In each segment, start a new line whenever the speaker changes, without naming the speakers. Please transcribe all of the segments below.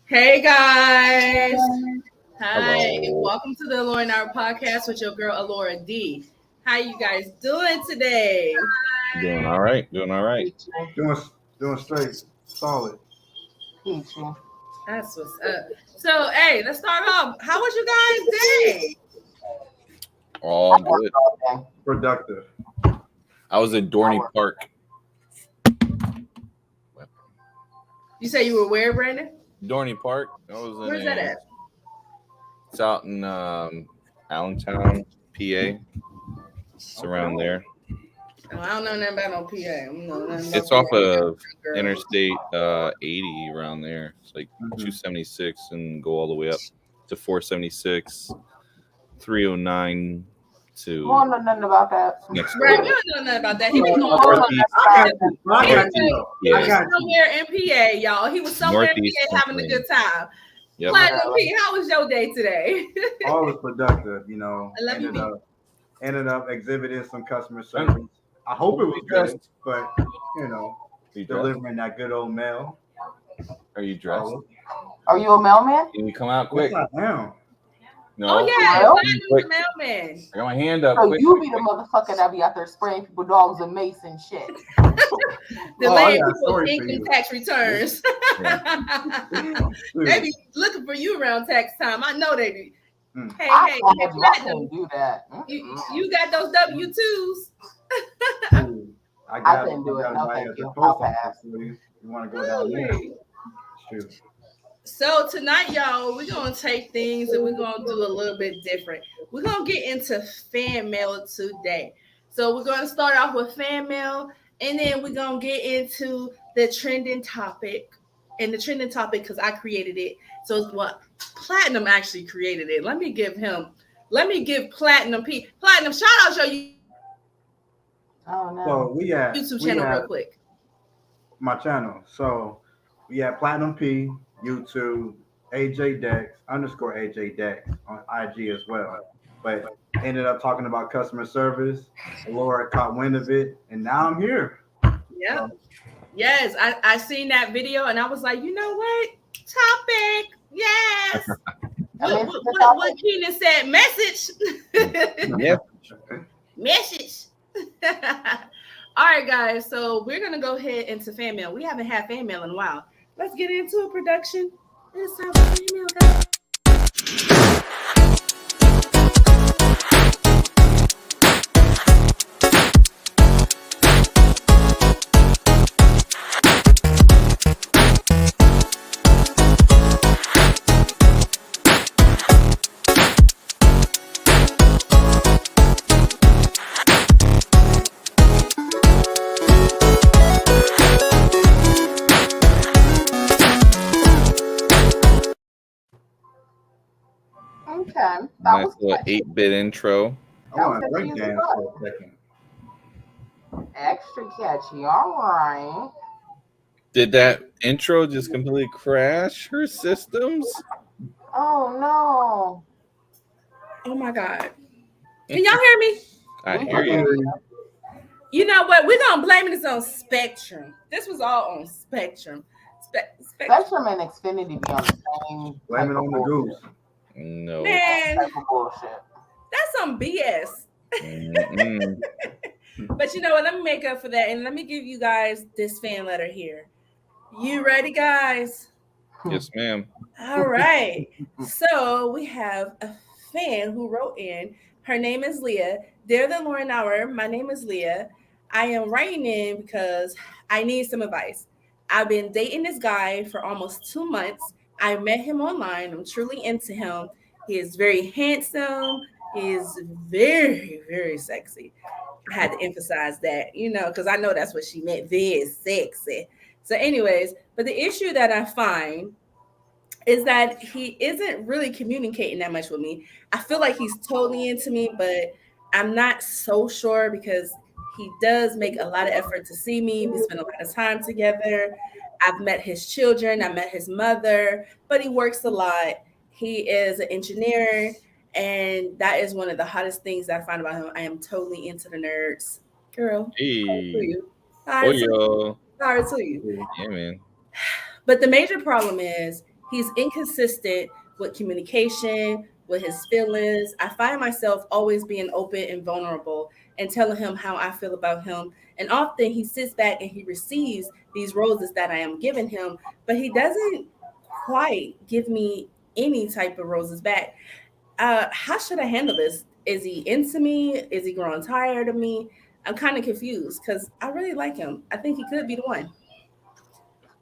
Hey guys. Hi.
Hello.
Welcome to the Alura and Our podcast with your girl Alura D. How you guys doing today?
Doing all right. Doing all right.
Doing doing straight, solid.
That's what's up. So hey, let's start off. How was you guys' day?
All good.
Productive.
I was in Dorney Park.
You say you were where, Brandon?
Dorney Park. I was in
Where's that at?
It's out in Allentown, PA. It's around there.
Oh, I don't know nothing about no PA. I don't know nothing about
It's off
PA.
of
Girl.
Interstate 80 around there. It's like 276 and go all the way up to 476, 309
I
to
don't know nothing about that.
next
Right,
door.
we don't know nothing about that. He was going
Northeast.
I got you.
he
Yeah.
was somewhere in PA, y'all. He was somewhere
Northeast
in PA having a good time.
Yep.
Platinum P, how was your day today?
Always productive, you know.
I love you,
Ended up exhibiting some customer service. I hope it was good, but you know,
Are you dressed?
delivering that good old mail.
Are you dressed?
Are you a mailman?
Can you come out quick?
What's that now?
No.
Oh yeah,
Well,
Platinum's the
quick.
mailman.
I got my hand up.
So
Quick,
you
quick,
be the
quick.
motherfucker that be out there spraying people dogs and mace and shit.
Delaying
got a
people's
story for
income
you.
tax returns. They be looking for you around tax time. I know they be.
Mm.
Hey,
I
hey,
can't
Platinum,
do that.
you got those W-2s?
Ooh, I
couldn't do it.
got
No,
buy
thank
at the
you.
post
I'll
office.
pass.
You want to go down there?
Really?
Shoot.
So tonight, y'all, we're gonna take things and we're gonna do a little bit different. We're gonna get into fan mail today. So we're gonna start off with fan mail, and then we're gonna get into the trending topic. And the trending topic, because I created it. So it's what Platinum actually created it. Let me give Platinum P. Platinum, shout out your
Oh no.
So we
YouTube channel real quick.
my channel. So we had Platinum P, YouTube, AJ Dex _ AJ Dex on IG as well. But ended up talking about customer service. Laura caught wind of it, and now I'm here.
Yep. Yes, I seen that video and I was like, you know what? Topic. Yes. What Keenan said, message.
Yep.
Message. All right, guys. So we're gonna go ahead into fan mail. We haven't had fan mail in a while. Let's get into a production. It's time for fan mail, guys.
Okay. That
Nice
was
little 8-bit intro.
I want to break dance for a second.
extra catchy. All right.
Did that intro just completely crash her systems?
Oh no.
Oh my God. Can y'all hear me?
I
We
hear
can
you.
You know what? We're gonna blame this on Spectrum. This was all on Spectrum.
Spectrum and Xfinity be on the same
Blame it on the goose.
No.
Man,
type of bullshit.
that's some BS.
Mm-mm.
But you know what? Let me make up for that and let me give you guys this fan letter here. You ready, guys?
Yes, ma'am.
All right. So we have a fan who wrote in. Her name is Leah. Dear the Lauren Hour, my name is Leah. I am writing in because I need some advice. I've been dating this guy for almost 2 months. I met him online. I'm truly into him. He is very handsome. He is very, very sexy. I had to emphasize that, because I know that's what she meant. Very sexy. So, anyways, but the issue that I find is that he isn't really communicating that much with me. I feel like he's totally into me, but I'm not so sure because he does make a lot of effort to see me. We spend a lot of time together. I've met his children, I met his mother, but he works a lot. He is an engineer, and that is one of the hottest things that I find about him. I am totally into the nerds. Girl,
Hey.
sorry to you.
Oh, yo.
Sorry to you.
Yeah, man.
But the major problem is he's inconsistent with communication, with his feelings. I find myself always being open and vulnerable and telling him how I feel about him. And often he sits back and he receives these roses that I am giving him, but he doesn't quite give me any type of roses back. How should I handle this? Is he into me? Is he growing tired of me? I'm kind of confused because I really like him. I think he could be the one.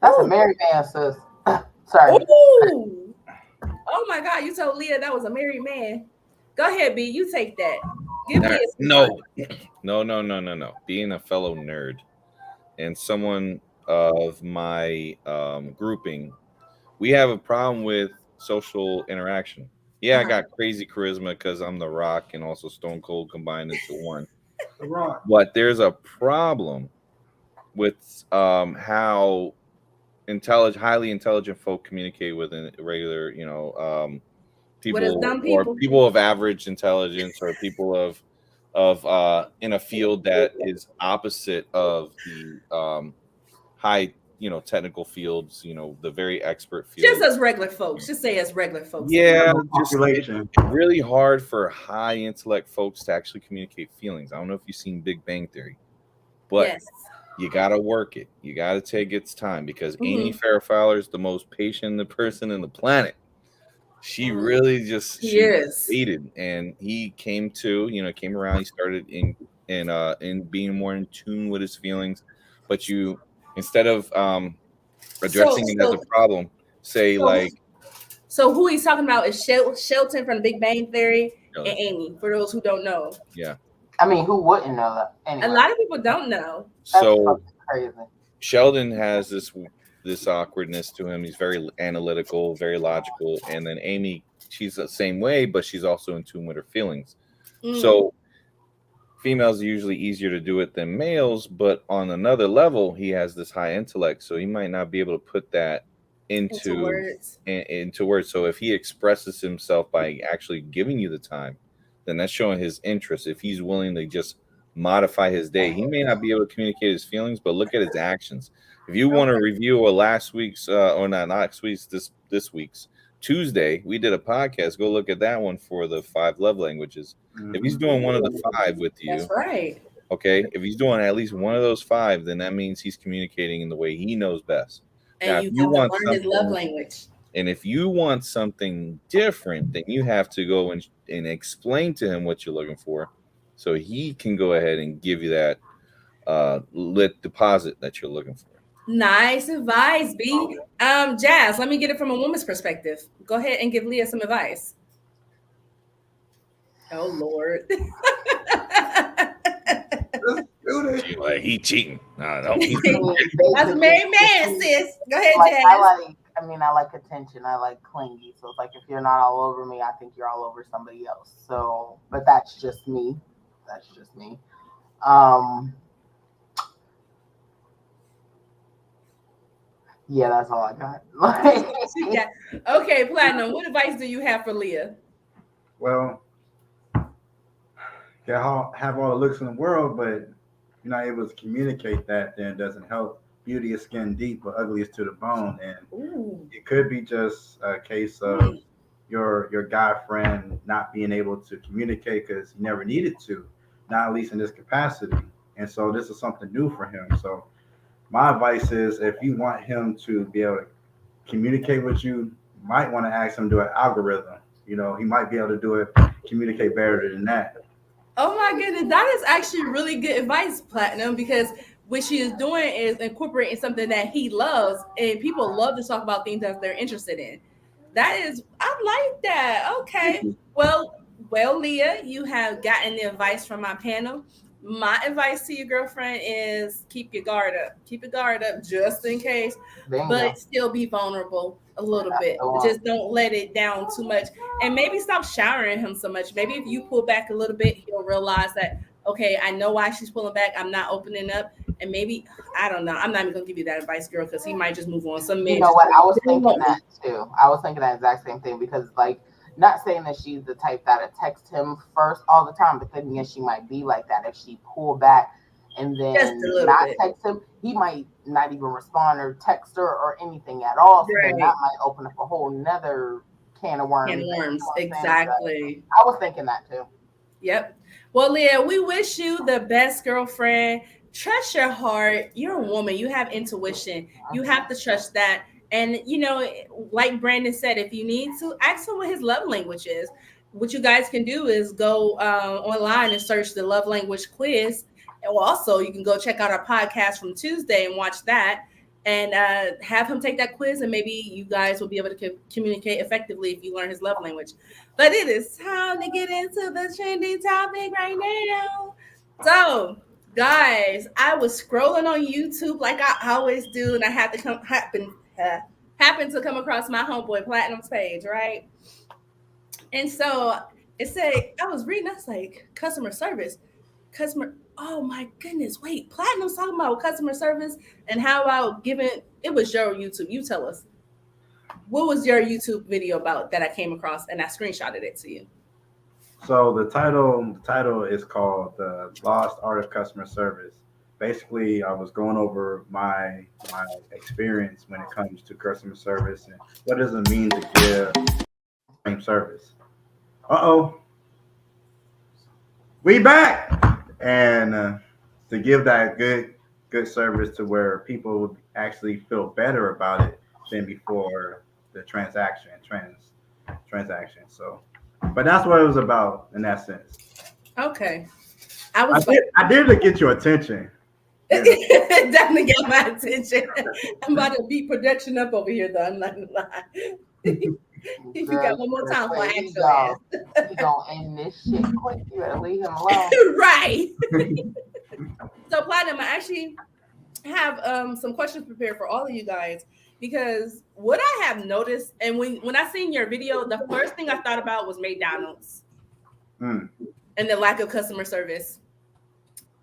That's a
Ooh.
married man, sis. Sorry.
Ooh. Oh my God, you told Leah that was a married man. Go ahead, B. You take that. Give Leah some
No,
time.
no. Being a fellow nerd and someone of my grouping, we have a problem with social interaction. Yeah, I
Uh-huh.
got crazy charisma because I'm the Rock and also Stone Cold combined into one.
The Rock.
But there's a problem with how highly intelligent folk communicate with a regular,
What is
people
dumb
or
people?
people of average intelligence or people of in a field that is opposite of the high technical fields, the very expert
Just
field.
as regular folks. Just say as regular folks.
Yeah,
General
just
population.
really hard for high intellect folks to actually communicate feelings. I don't know if you've seen Big Bang Theory, but
Yes.
you gotta work it. You gotta take its time because Amy
Hmm.
Farrah Fowler is the most patient person in the planet. She really just
He
she
is.
waited, and he came around. He started in being more in tune with his feelings, but you instead of
So
addressing it as a
so
problem, say
so
like,
so who he's talking about is Shelton from the Big Bang Theory and
uh,
Amy. For those who don't know,
yeah.
I mean, who wouldn't know that?
a
Anyway,
lot of people don't know.
that's
So
fucking crazy.
Sheldon has this awkwardness to him. He's very analytical, very logical, and then Amy, she's the same way, but she's also in tune with her feelings.
Mm,
So females are usually easier to do it than males, but on another level, he has this high intellect, so he might not be able to put that
into
into
words.
into words. So if he expresses himself by actually giving you the time, then that's showing his interest. If he's willing to just modify his day, he may not be able to communicate his feelings, but look at his actions. If you want to
Okay.
review a last week's or not last week's this week's Tuesday, we did a podcast. Go look at that one for the 5 love languages. If he's
Hmm.
doing one of the five with
That's
you,
right.
okay, if he's doing at least one of those five, then that means he's communicating in the way he knows best.
And
Now, if
you
you
got to
want
learn his love
something,
language.
and if you want something different, then you have to go and explain to him what you're looking for, so he can go ahead and give you that lit deposit that you're looking for.
Nice advice, B. Jazz, let me get it from a woman's perspective. Go ahead and give Leah some advice. Oh Lord.
Let's do this.
She like he cheating. No, he's
I mean,
That's a
basically,
married man, sis. Go ahead,
like
Jazz.
I like attention. I like clingy. So it's like if you're not all over me, I think you're all over somebody else. So, but that's just me. That's just me. Um, yeah, that's all I got.
Yeah. Okay, Platinum. What advice do you have for Leah?
Well, have all the looks in the world, but you're not able to communicate that, then it doesn't help. Beauty is skin deep, but ugly is to the bone. And
Ooh.
it could be just a case of
Mm.
your guy friend not being able to communicate because he never needed to, not at least in this capacity. And so this is something new for him. So my advice is if you want him to be able to communicate with you, you might want to ask him to do an algorithm. He might be able to do it, communicate better than that.
Oh my goodness, that is actually really good advice, Platinum, because what she is doing is incorporating something that he loves, and people love to talk about things that they're interested in. That is, I like that. Okay, well, Leah, you have gotten the advice from my panel. My advice to your girlfriend is keep your guard up. Keep your guard up just in case,
Bingo.
but still be vulnerable a little
That's
bit.
the one.
Just don't let it down too much, and maybe stop showering him so much. Maybe if you pull back a little bit, he'll realize that okay, I know why she's pulling back. I'm not opening up, and maybe I don't know. I'm not even gonna give you that advice, girl, because he might just move on. Some
You
men
know
just
what? I was
don't
thinking
want me.
that too. I was thinking that exact same thing because, like, not saying that she's the type that would text him first all the time, but then yes, she might be like that if she pull back and
Just a
then
little
not
bit.
text him, he might not even respond or text her or anything at all. So then
Right.
that might open up a whole nother can of worms.
And
You know
worms.
what I'm saying? So
Exactly.
I was thinking that too.
Yep. Well, Leah, we wish you the best, girlfriend. Trust your heart. You're a woman. You have intuition. You have to trust that. And like Brandon said, if you need to, ask him what his love language is. What you guys can do is go online and search the love language quiz. And also, you can go check out our podcast from Tuesday and watch that, and have him take that quiz, and maybe you guys will be able to communicate effectively if you learn his love language. But it is time to get into the trending topic right now. So, guys, I was scrolling on YouTube like I always do, and I had to happen to come across my homeboy Platinum's page, right? And so it said, I was reading, I was like, customer service, customer. Oh my goodness! Wait, Platinum's talking about customer service and how about giving. It was your YouTube. You tell us, what was your YouTube video about that I came across, and I screenshotted it to you.
So the title is called "The Lost Art of Customer Service." Basically, I was going over my experience when it comes to customer service and what does it mean to give same service. Uh-oh, we back, and to give that good service to where people would actually feel better about it than before the transaction. So, but that's what it was about in that sense.
Okay, I was
I did to get your attention.
definitely get my attention. I'm about to beat production up over here, though. I'm not gonna lie. You got one more time for actual ass.
He gonna end this shit quick. You better leave him alone.
Right. So, Platinum, I actually have some questions prepared for all of you guys, because what I have noticed, and when I seen your video, the first thing I thought about was McDonald's and the lack of customer service.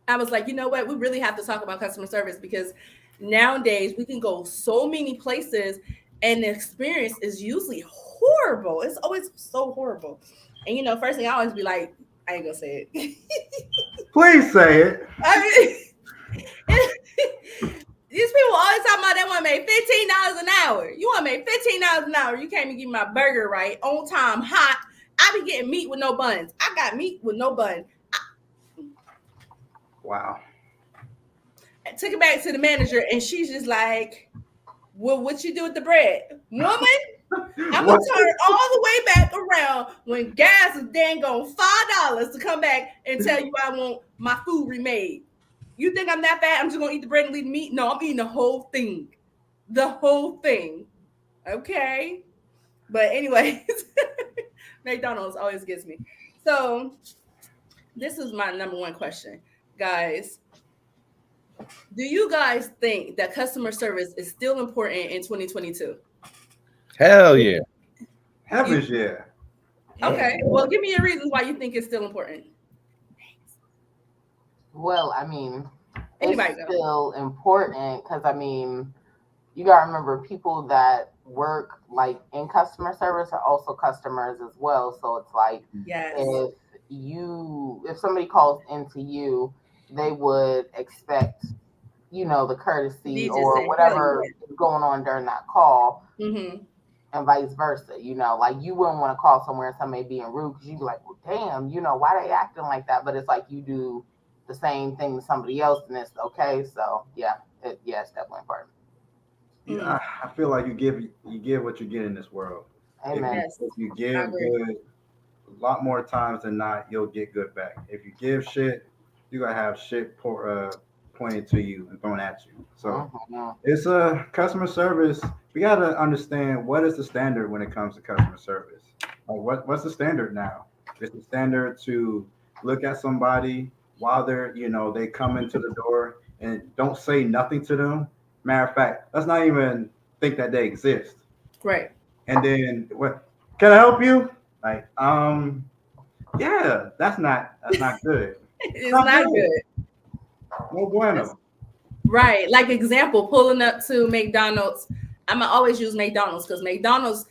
I was like, you know what? We really have to talk about customer service, because nowadays we can go so many places and the experience is usually horrible. It's always so horrible. And first thing I always be like, I ain't gonna say it.
Please say it.
I mean, these people always talking about they want to make $15 an hour. You want to make $15 an hour. You can't even give me my burger right, on time, hot. I be getting meat with no buns. I got meat with no bun.
Wow.
I took it back to the manager, and she's just like, well, what you do with the bread? Woman, I'm going to turn all the way back around when gas is dang on $5 to come back and tell you I want my food remade. You think I'm that fat? I'm just going to eat the bread and leave the meat? No, I'm eating the whole thing. The whole thing. Okay? But anyways, McDonald's always gets me. So this is my number one question. Guys, do you guys think that customer service is still important in 2022?
Hell yeah.
Heavens, yeah.
Okay. Well, give me your reasons why you think it's still important.
Well, I mean,
Anybody
it's
go.
still important because I mean, you gotta remember people that work like in customer service are also customers as well. So it's like
Yes.
if somebody calls into you, they would expect, the courtesy
Decency,
or whatever is going on during that call.
Mm-hmm.
And vice versa, like you wouldn't want to call somewhere and somebody being rude because you'd be like, well, damn, why they acting like that? But it's like you do the same thing to somebody else and it's okay. So yeah, it's definitely important.
Yeah, I feel like you give what you get in this world.
Amen.
If you give good, a lot more times than not, you'll get good back. If you give shit, you're gonna have shit pointed to you and thrown at you. So it's a customer service. We gotta understand what is the standard when it comes to customer service. Like what's the standard now? Is the standard to look at somebody while they're they come into the door and don't say nothing to them? Matter of fact, let's not even think that they exist.
Right.
And then what? Can I help you? Like, yeah, that's not good.
It's not good.
No bueno.
Right. Like example, pulling up to McDonald's. I'm gonna always use McDonald's because McDonald's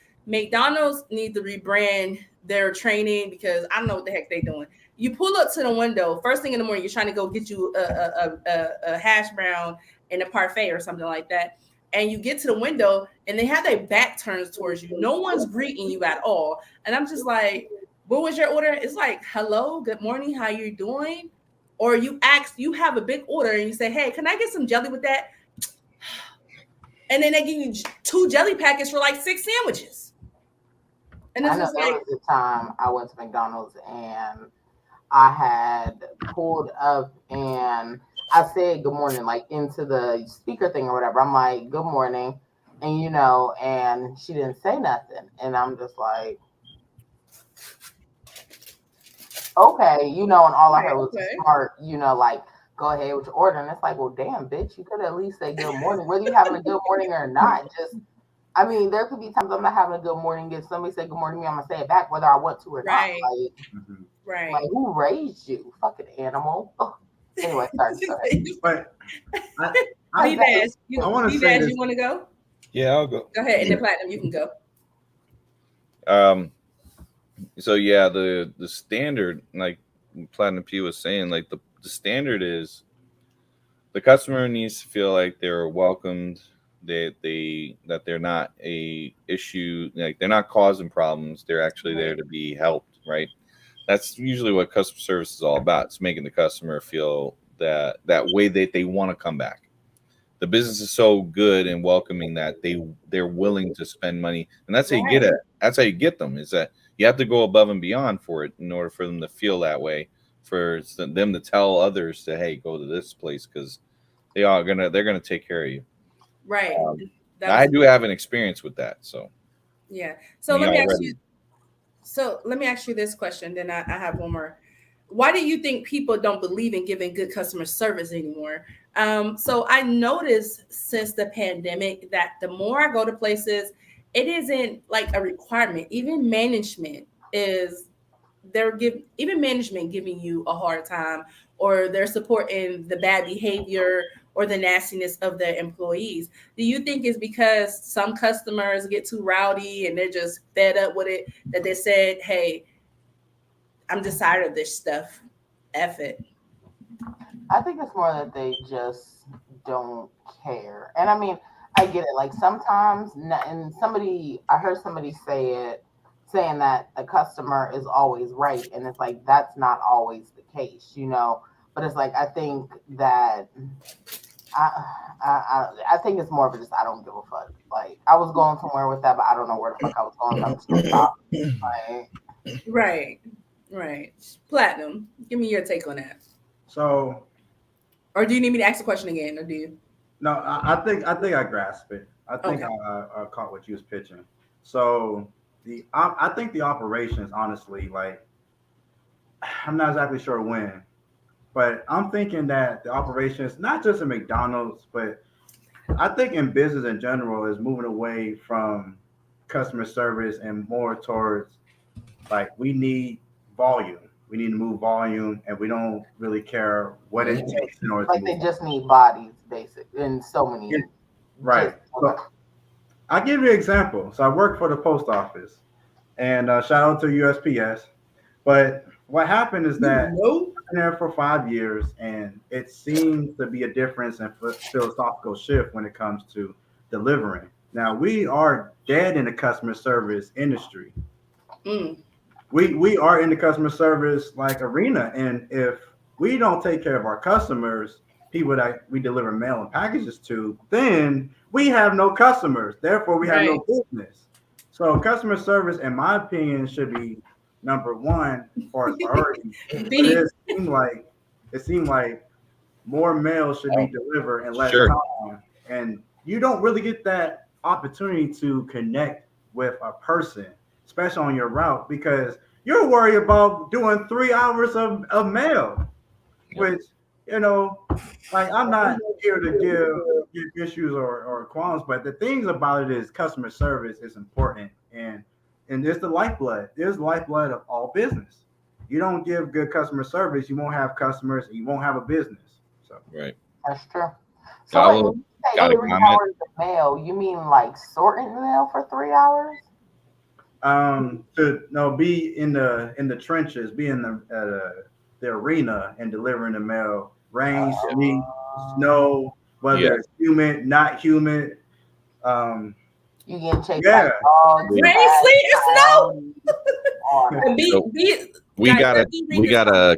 need to rebrand their training because I don't know what the heck they're doing. you pull up to the window first thing in the morning. You're trying to go get you a hash brown and a parfait or something like that. And you get to the window and they have their back turns towards you. No one's greeting you at all. And I'm just like, what was your order? It's like, hello, good morning, how you doing? Or you ask, you have a big order and you say, hey, can I get some jelly with that? And then they give you 2 jelly packets for like 6 sandwiches. And it's
I know
just
there
like,
was a time I went to McDonald's and I had pulled up and I said good morning, like into the speaker thing or whatever. I'm like, good morning. And and she didn't say nothing. And I'm just like, okay, and all I heard was a
okay.
smart, like, go ahead with your order. And it's like, well, damn, bitch, you could at least say good morning, whether you having a good morning or not. I mean, there could be times I'm not having a good morning. If somebody say good morning to me, I'm gonna say it back, whether I want to or not.
Right. Right.
Like who raised you, fucking animal? Oh. Anyway, sorry.
But
D-Dash,
I want to say this.
you want to go?
Yeah, I'll go.
Go ahead. And then Platinum, you can go.
So yeah, the standard, like Platinum P was saying, like the standard is the customer needs to feel like they're welcomed, that they're not a issue, like they're not causing problems. They're actually there to be helped, right? That's usually what customer service is all about. It's making the customer feel that way that they want to come back. The business is so good and welcoming that they're willing to spend money, and that's how you get it. That's how you get them. Is that you have to go above and beyond for it in order for them to feel that way, for them to tell others to, hey, go to this place because they're gonna take care of you.
Right.
I do have an experience with that. So
yeah. So let me ask you this question. Then I have one more. Why do you think people don't believe in giving good customer service anymore? So I noticed since the pandemic that the more I go to places, it isn't like a requirement. Even management giving you a hard time, or they're supporting the bad behavior or the nastiness of their employees. Do you think it's because some customers get too rowdy and they're just fed up with it that they said, hey, I'm just tired of this stuff. F it.
I think it's more that they just don't care. And I mean, I get it. Like sometimes, and I heard somebody saying that a customer is always right. And it's like, that's not always the case, But it's like, I think that I think it's more of just I don't give a fuck. Like I was going somewhere with that, but I don't know where the fuck I was going. So I'm just gonna stop.
Right. Platinum, give me your take on that.
So,
or do you need me to ask the question again, or do you?
No, I think I grasped it. I think I caught what you was pitching. So I think the operations, honestly, like I'm not exactly sure when, but I'm thinking that the operations, not just in McDonald's, but I think in business in general, is moving away from customer service and more towards like we need volume. We need to move volume, and we don't really care what it takes in order to
like
move
they
volume.
just need bodies, basic, in so many.
Right. So I'll give you an example. So I work for the post office, and shout out to USPS. But what happened is that I've been there for 5 years, and it seems to be a difference in philosophical shift when it comes to delivering. Now we are dead in the customer service industry. We are in the customer service like arena, and if we don't take care of our customers, people that we deliver mail and packages to, then we have no customers. Therefore, we have no business. So customer service, in my opinion, should be number one for priority. It seemed like more mail should be delivered in less time, and you don't really get that opportunity to connect with a person, especially on your route, because you're worried about doing 3 hours of mail, which, like I'm not here to give issues or qualms, but the things about it is customer service is important, and it's the lifeblood. It's the lifeblood of all business. You don't give good customer service, you won't have customers, and you won't have a business. So
right,
that's true. So when you say
got
3 hours of mail, you mean like sorting mail for 3 hours?
To be in the trenches, be in the arena and delivering the mail, rain, sleet, snow,
Yeah.
whether it's humid, not humid. Um,
You getting chased by
yeah,
dogs,
We-
Rain, sleet, or snow.
or
And
So we
guys,
got a
read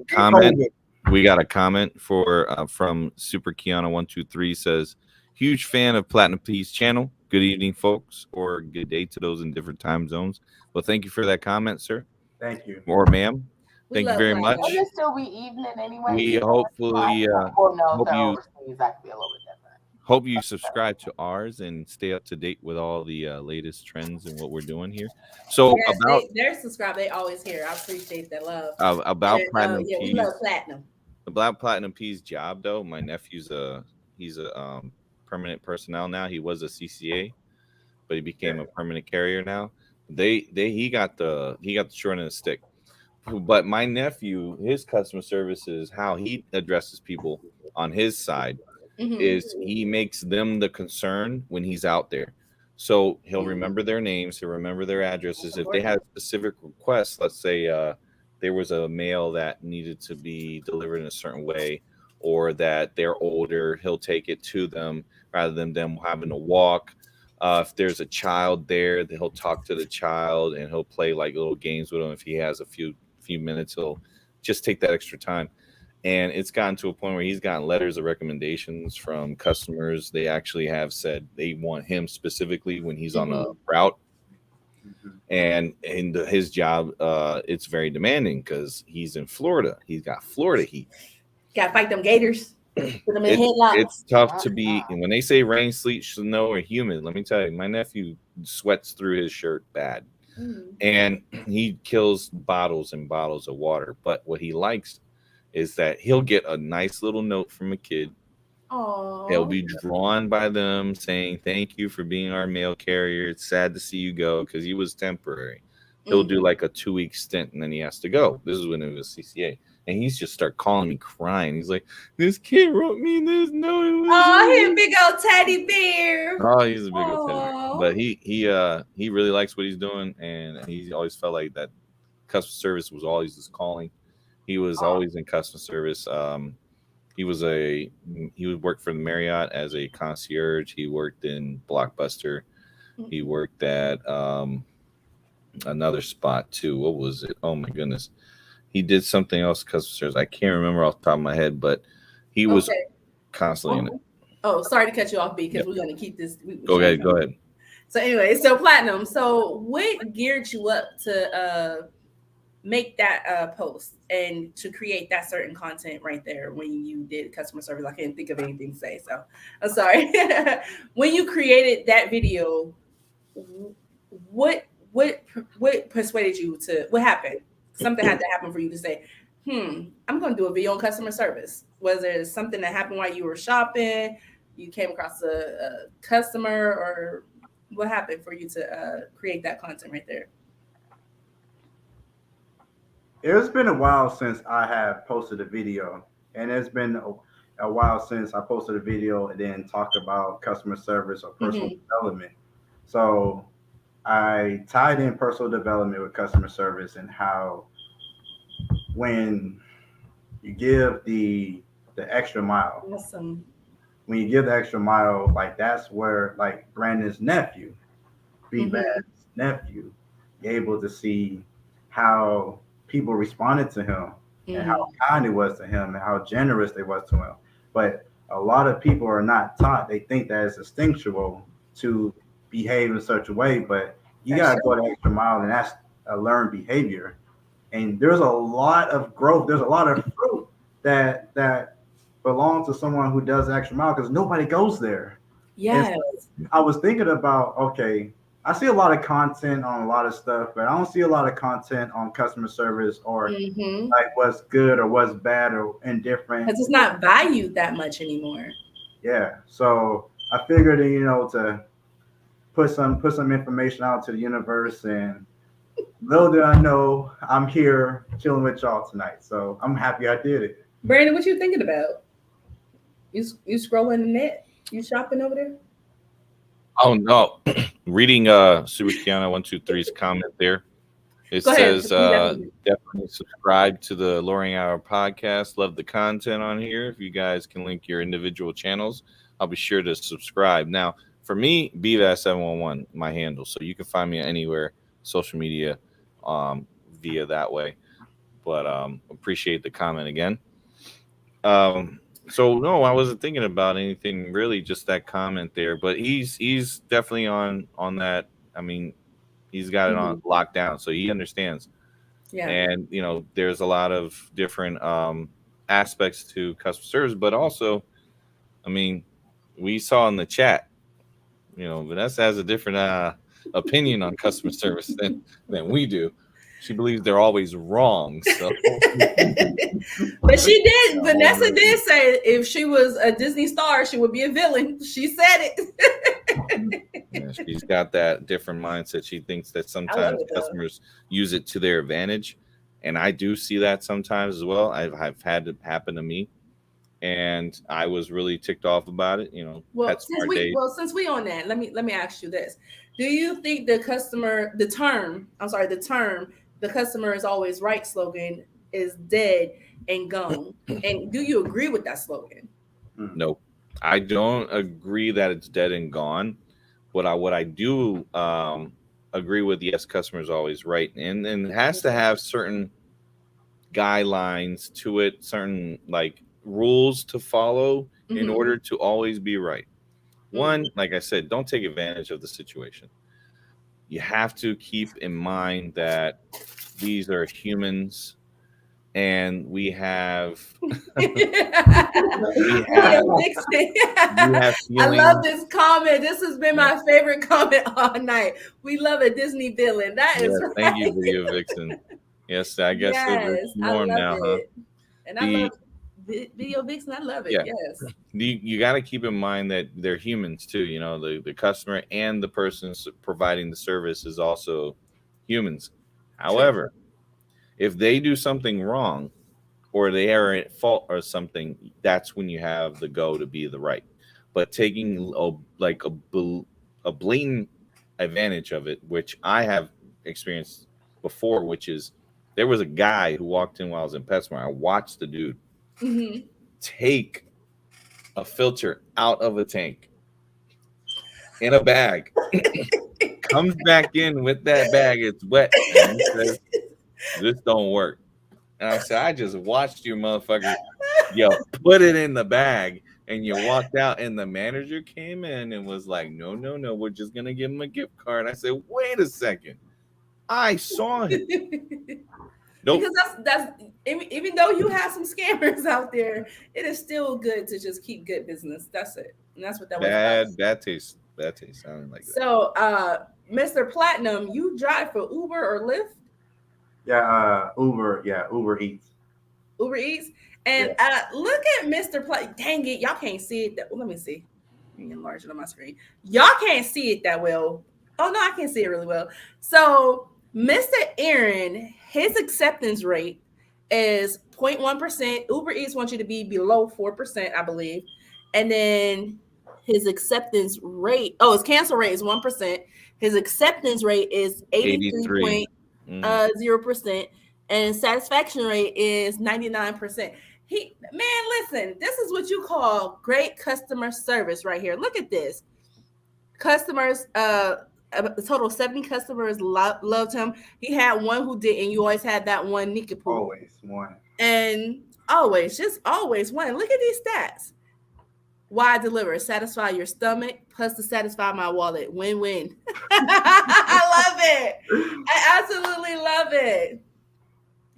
this
comment.
COVID.
We got a comment from Super Kiana 123 says, huge fan of Platinum Peace channel. Good evening, folks, or good day to those in different time zones. Well, thank you for that comment, sir,
Thank you.
or ma'am.
We
Thank you
love
very
Platinum.
much.
Wouldn't it still be evening anyway?
We
So
hopefully
well, no, if
hope
they're
you
overseas, that could be a little bit different.
hope you subscribe to ours and stay up to date with all the latest trends and what we're doing here. So
Yes, they're subscribed. They always hear. I appreciate that love.
about
And,
Platinum
yeah, we
Peas.
love Platinum.
About Platinum P's job though, my nephew's he's a permanent personnel now. He was a CCA, but he became a permanent carrier now. He got the short end of the stick. But my nephew, his customer service is how he addresses people on his side is he makes them the concern when he's out there. So he'll remember their names, he'll remember their addresses. If they had specific requests, let's say there was a mail that needed to be delivered in a certain way, or that they're older, he'll take it to them rather than them having to walk. If there's a child there, he'll talk to the child and he'll play like little games with them. If he has a few minutes, he'll just take that extra time. And it's gotten to a point where he's gotten letters of recommendations from customers. They actually have said they want him specifically when he's on a route. And in his job, it's very demanding because he's in Florida. He's got Florida heat.
Got to fight them gators. Put them in headlocks.
It's tough to be. And when they say rain, sleet, snow, or humid, let me tell you, my nephew sweats through his shirt bad. And he kills bottles and bottles of water. But what he likes is that he'll get a nice little note from a kid.
Aww.
He'll be drawn by them saying, thank you for being our mail carrier. It's sad to see you go because he was temporary. He'll do like a 2-week stint and then he has to go. This is when it was CCA. And he's just start calling me crying. He's like, this kid wrote me this note.
Oh, he's a big old teddy bear.
Oh, he's a big old teddy bear. But he really likes what he's doing. And he always felt like that customer service was always his calling. He was always in customer service. He would work for the Marriott as a concierge. He worked in Blockbuster. He worked at another spot too. What was it? Oh my goodness. He did something else customer service. I can't remember off the top of my head, but he was constantly in it.
Oh, sorry to cut you off, B, because we're going to keep this.
Go ahead.
So anyway, so Platinum. So what geared you up to make that post and to create that certain content right there when you did customer service? I can't think of anything to say, so I'm sorry. When you created that video, what persuaded you to? What happened? Something had to happen for you to say, I'm going to do a video on customer service. Was there something that happened while you were shopping? You came across a customer, or what happened for you to create that content right there?
It's been a while since I have posted a video, and it's been a while since I posted a video and then talked about customer service or personal development. So I tied in personal development with customer service and how when you give the extra mile,
Awesome.
when you give the extra mile, like that's where like Brandon's nephew, B-Bad's nephew, you're able to see how people responded to him and how kind it was to him and how generous they was to him. But a lot of people are not taught. They think that it's instinctual to behave in such a way, but you got to go the extra mile, and that's a learned behavior. And there's a lot of growth. There's a lot of fruit that belongs to someone who does the extra mile because nobody goes there.
Yes.
And I was thinking about, okay, I see a lot of content on a lot of stuff, but I don't see a lot of content on customer service or like what's good or what's bad or indifferent.
Because it's not valued that much anymore.
Yeah. So I figured, to put some information out to the universe, and little did I know I'm here chilling with y'all tonight. So I'm happy I did it.
Brandon, what you thinking about? You scrolling the net? You shopping over there?
Oh no. Reading Super Kiana 123's comment there. It
Go ahead.
says definitely subscribe to the Luring Hour podcast. Love the content on here. If you guys can link your individual channels, I'll be sure to subscribe. Now, for me, BVAS711, my handle. So you can find me anywhere, social media, via that way. But appreciate the comment again. So no, I wasn't thinking about anything really, just that comment there. But he's definitely on that. I mean, he's got it on lockdown, so he understands.
Yeah.
And there's a lot of different aspects to customer service, but also, I mean, we saw in the chat, Vanessa has a different opinion on customer service than we do. She believes they're always wrong. So,
but she did. Vanessa did say if she was a Disney star, she would be a villain. She said it.
Yeah, she's got that different mindset. She thinks that sometimes customers use it to their advantage, and I do see that sometimes as well. I've had it happen to me, and I was really ticked off about it.
Well, since we on that, let me ask you this: do you think the term "the customer is always right" slogan is dead and gone? And do you agree with that slogan?
No, I don't agree that it's dead and gone. What I do agree with, yes, customer is always right, and it has to have certain guidelines to it, certain like rules to follow in order to always be right. One, like I said, don't take advantage of the situation. You have to keep in mind that these are humans, and we have
I love this comment. This has been my favorite comment all night. We love a Disney villain. That is right.
Thank you, Video Vixen. Yes, I guess it's norm now, huh?
And I love Video Vixen. I love it. Yeah. Yes.
You got to keep in mind that they're humans too. The customer and the person providing the service is also humans. However, if they do something wrong, or they are at fault or something, that's when you have the go to be the right. But taking a blatant advantage of it, which I have experienced before, which is there was a guy who walked in while I was in PetSmart. I watched the dude take a filter out of a tank in a bag, comes back in with that bag, it's wet, and he says, "This don't work." And I said, "I just watched you, motherfucker. Put it in the bag." And you walked out, and the manager came in and was like, no, we're just going to give him a gift card. I said, wait a second. I saw him. Nope.
Because that's even though you have some scammers out there, it is still good to just keep good business. That's it. And that's what that was.
Bad taste. I don't like that.
So, Mr. Platinum, you drive for Uber or Lyft?
Yeah, Uber. Yeah, Uber Eats.
Uber Eats. And look at Mr. Platinum. Dang it, y'all can't see it. Let me see. Let me enlarge it on my screen. Y'all can't see it that well. Oh, no, I can see it really well. So, Mr. Aaron, his acceptance rate is 0.1%. Uber Eats wants you to be below 4%, I believe. And then his acceptance rate, his cancel rate is 1%. His acceptance rate is 83.0%. And satisfaction rate is 99%. Listen, this is what you call great customer service right here. Look at this. Customers, a total of 70 customers loved him. He had one who didn't. You always had that one, Mokey Pox.
Always one.
And just always one. Look at these stats. Why deliver? Satisfy your stomach, plus to satisfy my wallet. Win-win. I love it. I absolutely love it.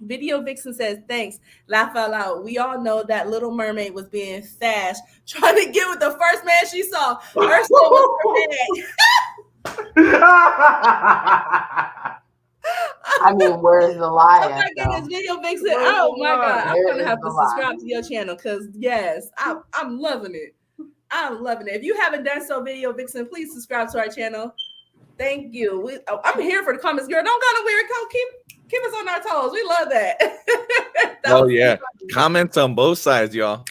Video Vixen says, thanks. Laugh out loud. We all know that Little Mermaid was being fast, trying to get with the first man she saw. Ursula was her man.
I mean, where's the lie?
Oh my goodness, Video Vixen. Oh my God. I'm going to have to subscribe to your channel because, yes, I'm loving it. I'm loving it. If you haven't done so, Video Vixen, please subscribe to our channel. Thank you. I'm here for the comments, girl. Don't go nowhere. Keep us on our toes. We love that.
Oh yeah, comments on both sides, y'all.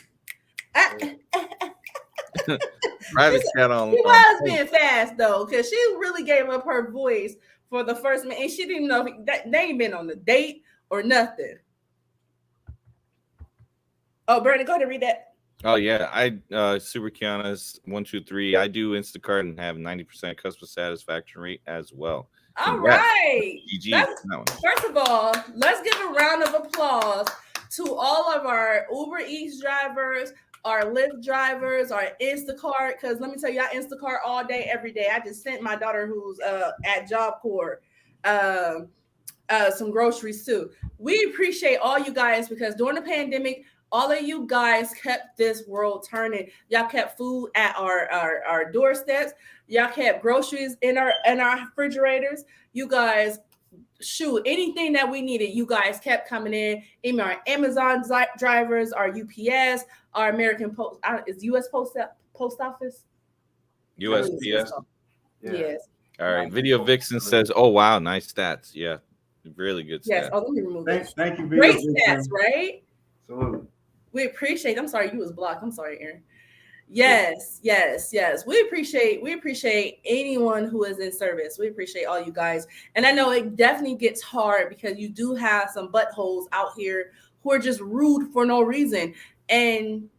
Private chat on.
She was being fast though, because she really gave up her voice for the first man, and she didn't know that they ain't been on the date or nothing. Oh, Brandon, go ahead and read that.
Oh yeah, I Super Kiana's 123. I do Instacart and have 90% customer satisfaction rate as well.
All
Congrats.
right.
GG.
First of all, let's give a round of applause to all of our Uber Eats drivers, our Lyft drivers, our Instacart. Because let me tell you, I Instacart all day, every day. I just sent my daughter who's at Job Corps some groceries too. We appreciate all you guys because during the pandemic, all of you guys kept this world turning. Y'all kept food at our doorsteps. Y'all kept groceries in our refrigerators. You guys, shoot, anything that we needed, you guys kept coming in. Even our Amazon drivers, our UPS, our American Post, is U.S. Post Office?
USPS.
Yes.
All right. Video Vixen says, "Oh wow, nice stats. Yeah, really good stats."
Yes. Oh, let me remove this.
Thank you.
Great stats, right?
Salute.
We appreciate. I'm sorry, you was blocked. I'm sorry, Aaron. Yes. We appreciate anyone who is in service. We appreciate all you guys. And I know it definitely gets hard because you do have some buttholes out here who are just rude for no reason. And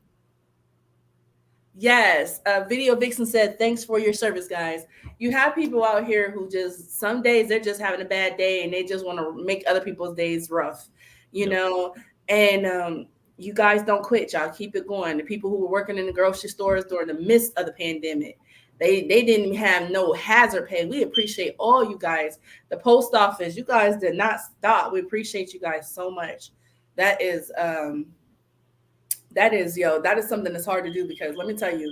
yes, Video Vixen said, thanks for your service, guys. You have people out here who just, some days they're just having a bad day and they just want to make other people's days rough, you know? And you guys don't quit, y'all. Keep it going. The people who were working in the grocery stores during the midst of the pandemic, they didn't have no hazard pay. We appreciate all you guys. The post office, you guys did not stop. We appreciate you guys so much. That is something that's hard to do because let me tell you,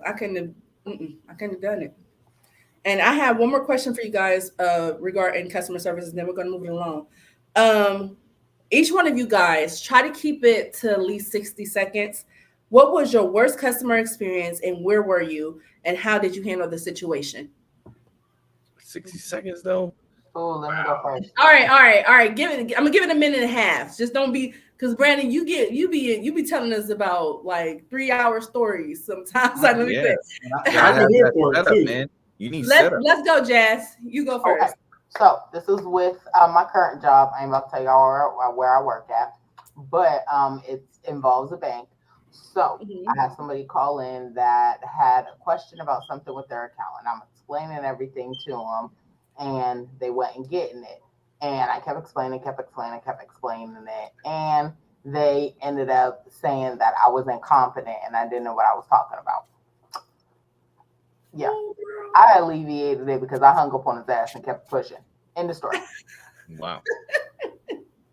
I couldn't have done it. And I have one more question for you guys regarding customer services, and then we're going to move it along. Each one of you guys, try to keep it to at least 60 seconds. What was your worst customer experience and where were you and how did you handle the situation?
60 seconds though.
Oh, let me go first.
All right. I'm gonna give it a minute and a half. Just don't be, because Brandon, you be telling us about like 3-hour stories sometimes. I know
Yeah.
I'm here for it too.
Man. You need
let's go, Jazz. You go first.
Okay. So this is with my current job. I'm about to tell y'all where I work at, but it involves a bank. So I had somebody call in that had a question about something with their account, and I'm explaining everything to them, and they went and getting it. And I kept explaining it, and they ended up saying that I was incompetent and I didn't know what I was talking about. Yeah, I alleviated it because I hung up on his ass and kept pushing. End of story.
Wow.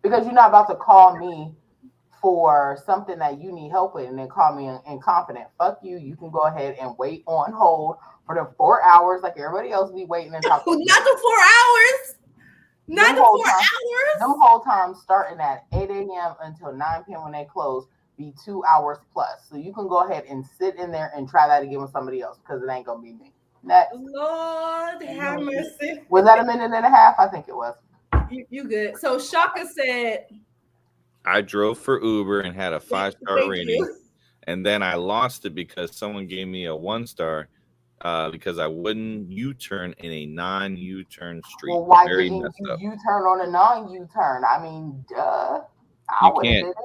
Because you're not about to call me for something that you need help with and then call me incompetent. Fuck you. You can go ahead and wait on hold for the 4 hours like everybody else be waiting and talking.
Not the 4 hours. Not the 4 hours.
Them whole times starting at 8 a.m. until 9 p.m. when they close be 2 hours plus. So you can go ahead and sit in there and try that again with somebody else because it ain't gonna be me. Next.
Lord have mercy.
Was that a minute and a half? I think it was.
You good. So Shaka said,
I drove for Uber and had a 5-star rating, and then I lost it because someone gave me a 1-star because I wouldn't U-turn in a non-U-turn street.
Well, why didn't you U-turn on a non-U-turn? I mean, duh.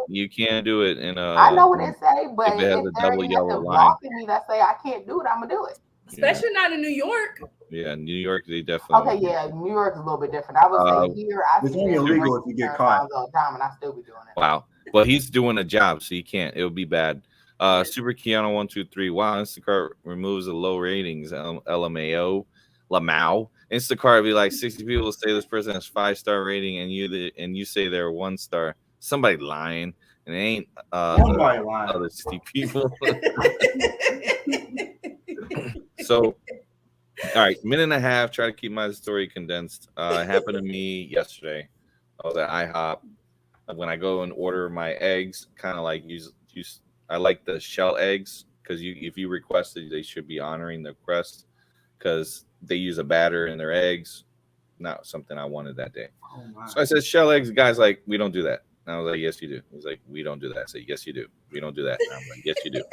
You can't do it in a.
I know what it say, but
if it has a double yellow line
blocking me that say I can't do it, I'm gonna do it.
Especially not in New York.
Yeah, New York, they definitely.
Okay, yeah, New York is a little bit different. I would say here,
it's only illegal if you get caught
all the time, and I still be doing it.
Wow, well, he's doing a job, so you can't. It would be bad. Super Keanu 123. Wow, Instacart removes the low ratings. LMAO, Lamau. Instacart be like 60 people say this person has 5-star rating, and you say they're 1-star. Somebody lying, and it ain't
somebody lying.
Other 60 people. So, all right, minute and a half. Try to keep my story condensed. It happened to me yesterday. I was at IHOP. When I go and order my eggs, kind of like use. I like the shell eggs because if you request it, they should be honoring the request because they use a batter in their eggs. Not something I wanted that day. Oh, so I said shell eggs. The guy's like, we don't do that. And I was like, yes, you do. He's like, we don't do that. I said, yes, you do. We don't do that. And I'm like, yes, you do.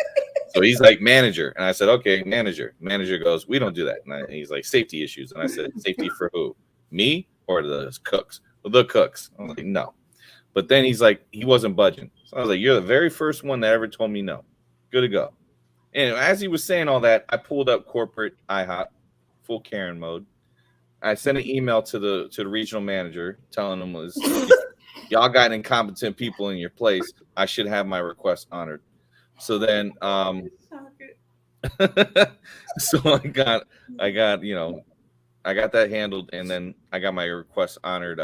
So he's like, manager. And I said, okay, manager. Manager goes, we don't do that. And he's like, safety issues. And I said, safety for who? Me or the cooks? Well, the cooks. I was like, no. But then he's like, he wasn't budging. So I was like, you're the very first one that ever told me no. Good to go. And as he was saying all that, I pulled up corporate IHOP, full Karen mode. I sent an email to the regional manager telling him y'all got incompetent people in your place. I should have my request honored. So then so I got that handled, and then I got my request honored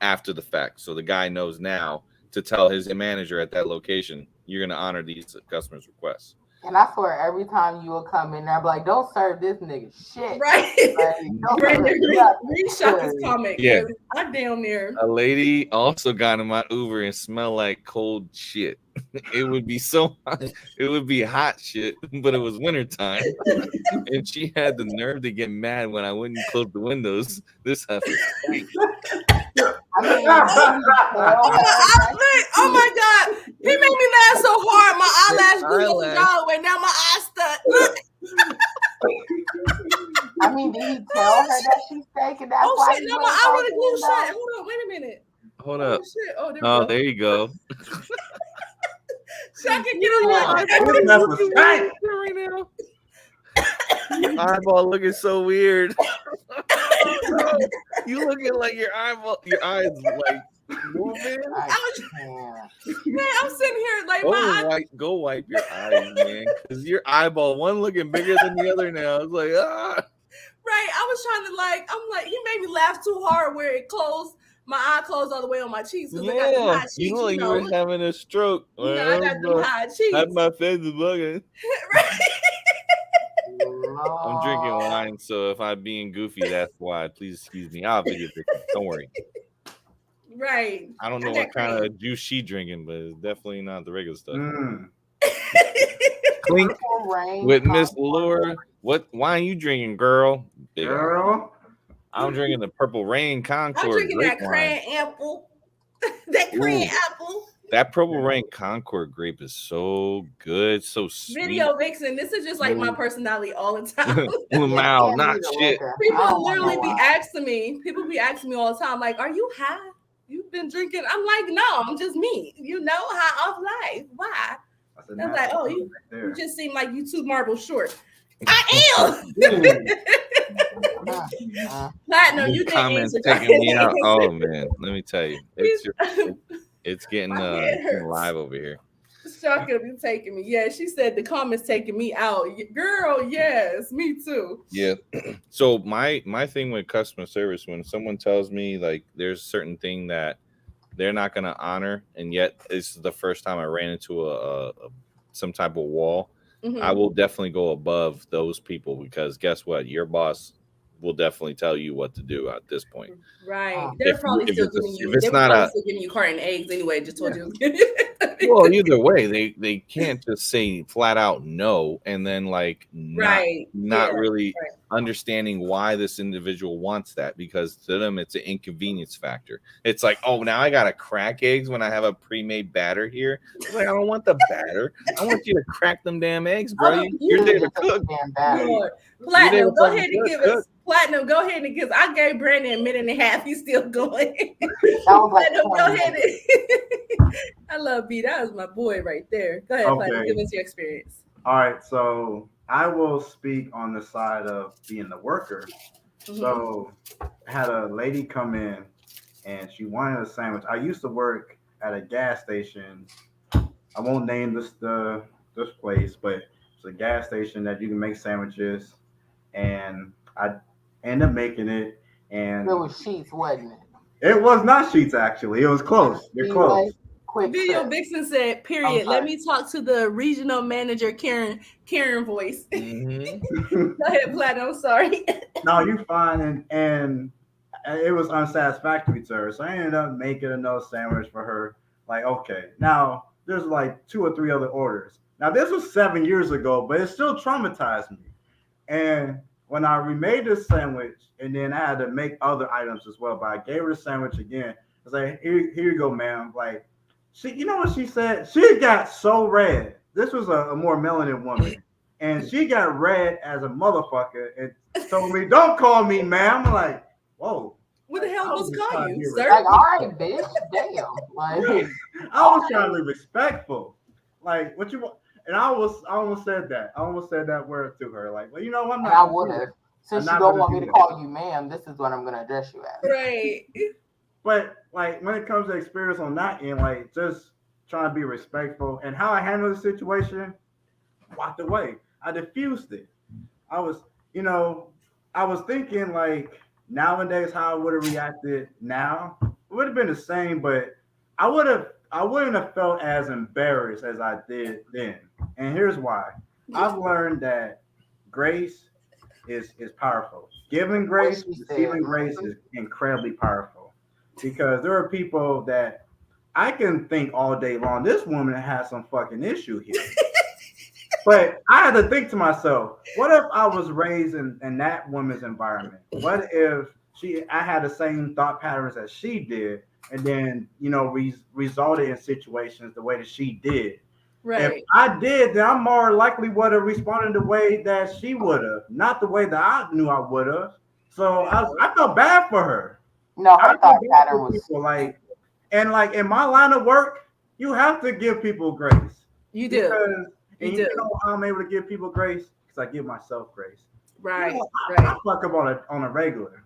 after the fact. So the guy knows now to tell his manager at that location, you're gonna honor these customers' requests.
And I swear, every time you will come in there, I'll be like, don't serve this nigga shit.
Right. Reshop his comment.
Yeah.
I'm down there.
A lady also got in my Uber and smelled like cold shit. It would be so hot. It would be hot shit, but it was wintertime. And she had the nerve to get mad when I wouldn't close the windows. This happened.
Oh my God. He made me laugh so hard. My eyelash glue was gone away. Now my eye stuck.
I mean, did he tell her that she's fake? And that's why
shit. No, my eye really glue shut. Hold on. Wait a minute.
Hold up.
Shit.
There you go.
So I can get on
right now. Your eyeball looking so weird. You looking like your eyes like moving.
Man, I'm sitting here like
go wipe your eyes, man, because your eyeball one looking bigger than the other now. It's like Right,
I was trying to he made me laugh too hard where it closed. My eye closed all the way on my cheeks because I got the hot cheeks.
You look like you were having a stroke.
I got the hot cheeks.
My face is bugging.
Right.
I'm drinking wine, so if I'm being goofy, that's why. Please excuse me. I'll video pictures. Don't worry.
Right.
I don't know what kind of juice she drinking, but it's definitely not the regular stuff. Clink with Miss Laura. What wine you drinking, girl?
Girl.
I'm drinking the Purple Rain Concord.
I'm drinking that cran apple. That cran apple.
That Purple Rain Concord grape is so good, so sweet.
Video vixen. This is just like my personality all the time.
Wow, not shit.
People literally be asking me. People be asking me all the time, like, "Are you high? You've been drinking?" I'm like, "No, I'm just me. High off life. Why?" I'm like, "Oh, you just seem like you 2 marbles short." I am. Platinum, you
comments taking me out. Oh man, let me tell you, it's getting live over here.
Shaka be taking me. Yeah, she said the comments taking me out. Girl, yes, me too.
Yeah. So my thing with customer service, when someone tells me like there's a certain thing that they're not going to honor, and yet this is the first time I ran into some type of wall. Mm-hmm. I will definitely go above those people because guess what? Your boss will definitely tell you what to do at this point.
Right. They're probably still giving you carton eggs anyway, just told you.
Well, either way, they can't just say flat out no and then not really understanding why this individual wants that, because to them it's an inconvenience factor. It's like, oh, now I gotta crack eggs when I have a pre-made batter here. It's like, I don't want the batter. I want you to crack them damn eggs, bro. You're there to cook.
Platinum, go ahead and give us. Platinum, go ahead and give. I gave Brandon a minute and a half. He's still going. Platinum, go ahead. I love B. That was my boy right there. Go ahead, Platinum. Give us your experience.
All right, so I will speak on the side of being the worker. Mm-hmm. So I had a lady come in and she wanted a sandwich. I used to work at a gas station. I won't name this place, but it's a gas station that you can make sandwiches. And I ended up making it. And
it was Sheets, wasn't it?
It was not Sheets, actually. It was close. They're close.
Video Vixen said, period. Let me talk to the regional manager, Karen voice. Mm-hmm. Go ahead, Platinum. I'm sorry.
No, you're fine. And it was unsatisfactory to her. So I ended up making another sandwich for her. Like, okay. Now, there's like 2 or 3 other orders. Now, this was 7 years ago, but it still traumatized me. And when I remade this sandwich, and then I had to make other items as well, but I gave her the sandwich again. I was like, here you go, ma'am. Like, you know what she said? She got so red. this was a more melanin woman, and she got red as a motherfucker and told me, "Don't call me ma'am." I'm like, whoa.
What the hell was call you, sir?
Like, all right, bitch, damn. Like,
I was trying to be respectful. Like, what you want? And I almost said that. I almost said that word to her. Like, well, you know, I'm not.
I would have. Since you don't want me to call you ma'am, this is what I'm gonna address you as.
Right.
But like when it comes to experience on that end, like just trying to be respectful and how I handled the situation, walked away. I diffused it. I was, I was thinking like nowadays how I would have reacted now. It would have been the same, but I wouldn't have felt as embarrassed as I did then. And here's why. I've learned that grace is powerful. Giving grace, receiving grace is incredibly powerful. Because there are people that I can think all day long, this woman has some fucking issue here. But I had to think to myself, what if I was raised in that woman's environment? What if I had the same thought patterns as she did, and then, resulted in situations the way that she did? Right. If I did, then I more likely would have responded the way that she would have, not the way that I knew I would have. So I felt bad for her.
No, her thought pattern was
like in my line of work, you have to give people grace.
You do.
And you know how I'm able to give people grace? Because I give myself grace.
Right.
I fuck up on a regular.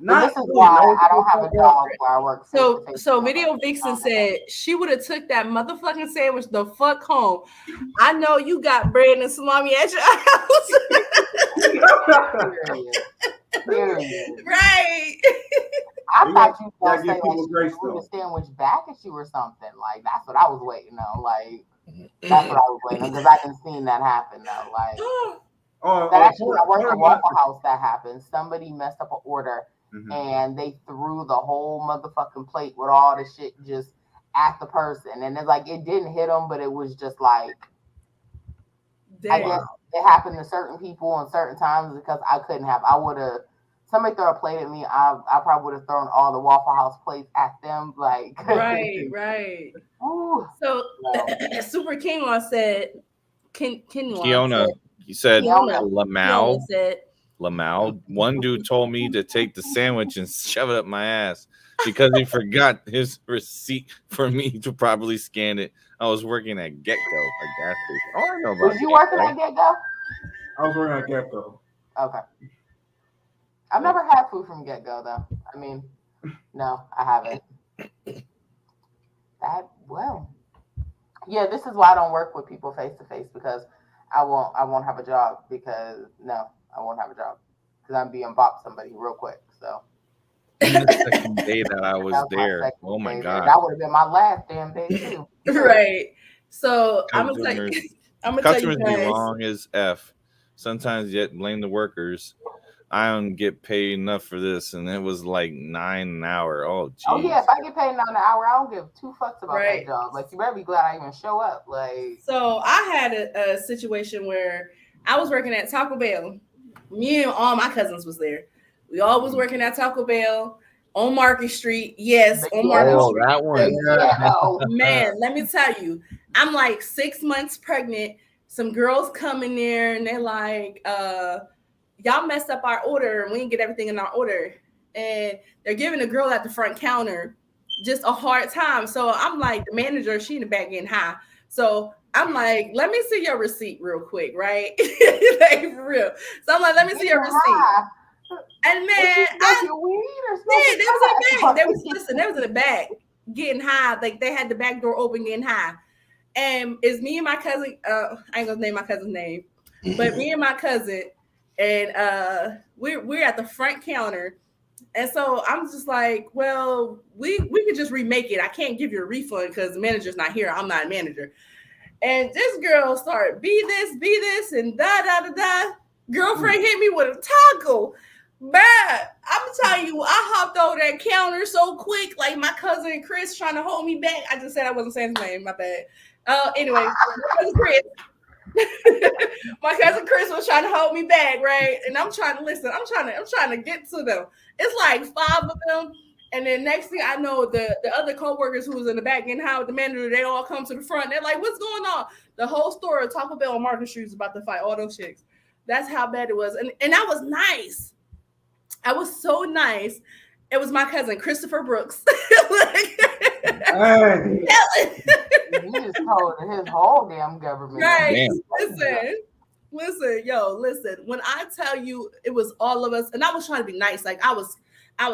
This is why I don't have a job where I work.
So Video Vixen said she would have took that motherfucking sandwich the fuck home. I know you got bread and salami at your house. Right.
I thought you were going to say a sandwich back at you or something. Like, that's what I was waiting on. Like, that's what I was waiting on, because I can see that happen though. Like, actually, I worked at Waffle House. That happened. Somebody messed up an order. Mm-hmm. And they threw the whole motherfucking plate with all the shit just at the person. And it's like, it didn't hit them, but it was just like, damn. I guess it happened to certain people on certain times because I couldn't have. I would have, somebody throw a plate at me, I probably would have thrown all the Waffle House plates at them. Like,
right. Ooh. So, Super King said,
Kiona, he said, Lamau. Lamau, one dude told me to take the sandwich and shove it up my ass because he forgot his receipt for me to properly scan it. I was working at Get-Go, a gas station. Oh, I know about
Was you working at Get-Go?
I was working at Get-Go.
Okay. I've never had food from Get-Go, though. I mean, no, I haven't. Yeah, this is why I don't work with people face to face, because I won't have a job, because I won't have a job because I'm being bopped somebody real quick. So
the second day that I was there, oh my god,
that would have been my last damn day too.
Right. So I'm gonna tell you guys.
Customers be wrong as F. Sometimes yet blame the workers. I don't get paid enough for this, and it was like $9 an hour. Oh, geez.
Oh yeah, if I get paid $9 an hour, I don't give two fucks about that job. Like, you better be glad I even show up. Like,
so I had a situation where I was working at Taco Bell. Me and all my cousins was there. We all was working at Taco Bell on Market Street. Yes, on Market Street.
That one.
Yeah. Man, let me tell you, I'm like 6 months pregnant. Some girls come in there and they're like, y'all messed up our order and we didn't get everything in our order. And they're giving the girl at the front counter just a hard time. So I'm like, the manager, she in the back getting high. So I'm like, let me see your receipt real quick, right? Like, for real. So I'm like, let me see your receipt. And man, they was in the back getting high. Like, they had the back door open getting high. And it's me and my cousin, I ain't gonna name my cousin's name, but me and my cousin, and we're at the front counter. And so I'm just like, well, we could just remake it. I can't give you a refund because the manager's not here. I'm not a manager. And this girl started, be this, and da. Girlfriend hit me with a taco. Bad. I'm telling you, I hopped over that counter so quick, like my cousin Chris trying to hold me back. I just said I wasn't saying his name, my bad. Anyway, my cousin Chris. My cousin Chris was trying to hold me back, right? And I'm trying to listen. I'm trying to get to them. It's like 5 of them, And then next thing I know, the other coworkers who was in the back and how the manager, they all come to the front. They're like, "What's going on?" The whole store of Taco Bell on Market Street is about to fight all those chicks. That's how bad it was. And I was nice. I was so nice. It was my cousin Christopher Brooks.
Hey.
He just told his whole damn government.
Right.
Damn.
Listen. When I tell you it was all of us, and I was trying to be nice. Like I was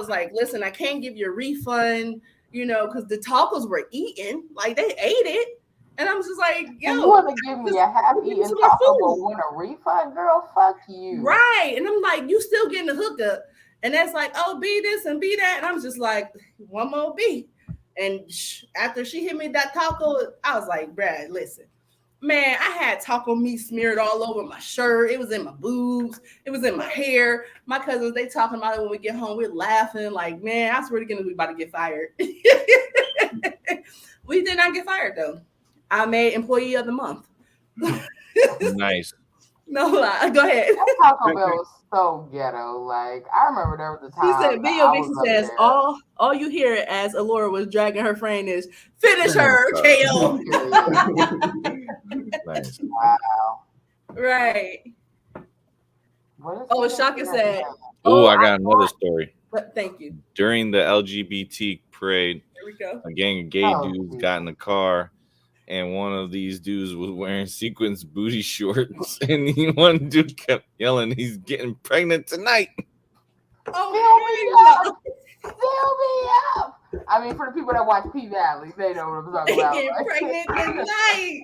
like, listen, I can't give you a refund, because the tacos were eaten. Like they ate it. And I'm just like, yo.
You want to give me a half-eaten taco but want a refund, girl? Fuck you.
Right. And I'm like, you still getting the hookup. And that's like, oh, be this and be that. And I'm just like, one more B. And after she hit me that taco, I was like, Brad, listen. Man, I had taco meat smeared all over my shirt. It was in my boobs. It was in my hair. My cousins, they talking about it when we get home. We're laughing like, man, I swear to goodness, we about to get fired. We did not get fired, though. I made Employee of the Month.
Nice.
No lie. Go ahead.
That Taco Bell was so ghetto. Like, I remember there was a time.
He said, Video Vixen says, all you hear as Alura was dragging her friend is, finish her, KO.
Nice.
Wow.
Right. Shaka said,
Oh, I got another story.
Thank you.
During the LGBT parade,
There we go.
a gang of gay dudes got in the car, and one of these dudes was wearing sequins booty shorts, and one dude kept yelling, "He's getting pregnant tonight."
Oh,
Fill me up. I mean, for the people that watch P Valley, they know what I'm talking about.
Getting pregnant tonight.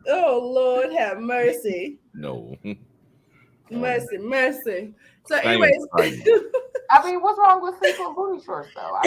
Oh, Lord, have mercy.
No.
Mercy. So, anyways.
I mean, what's wrong with sequin booty shorts, though?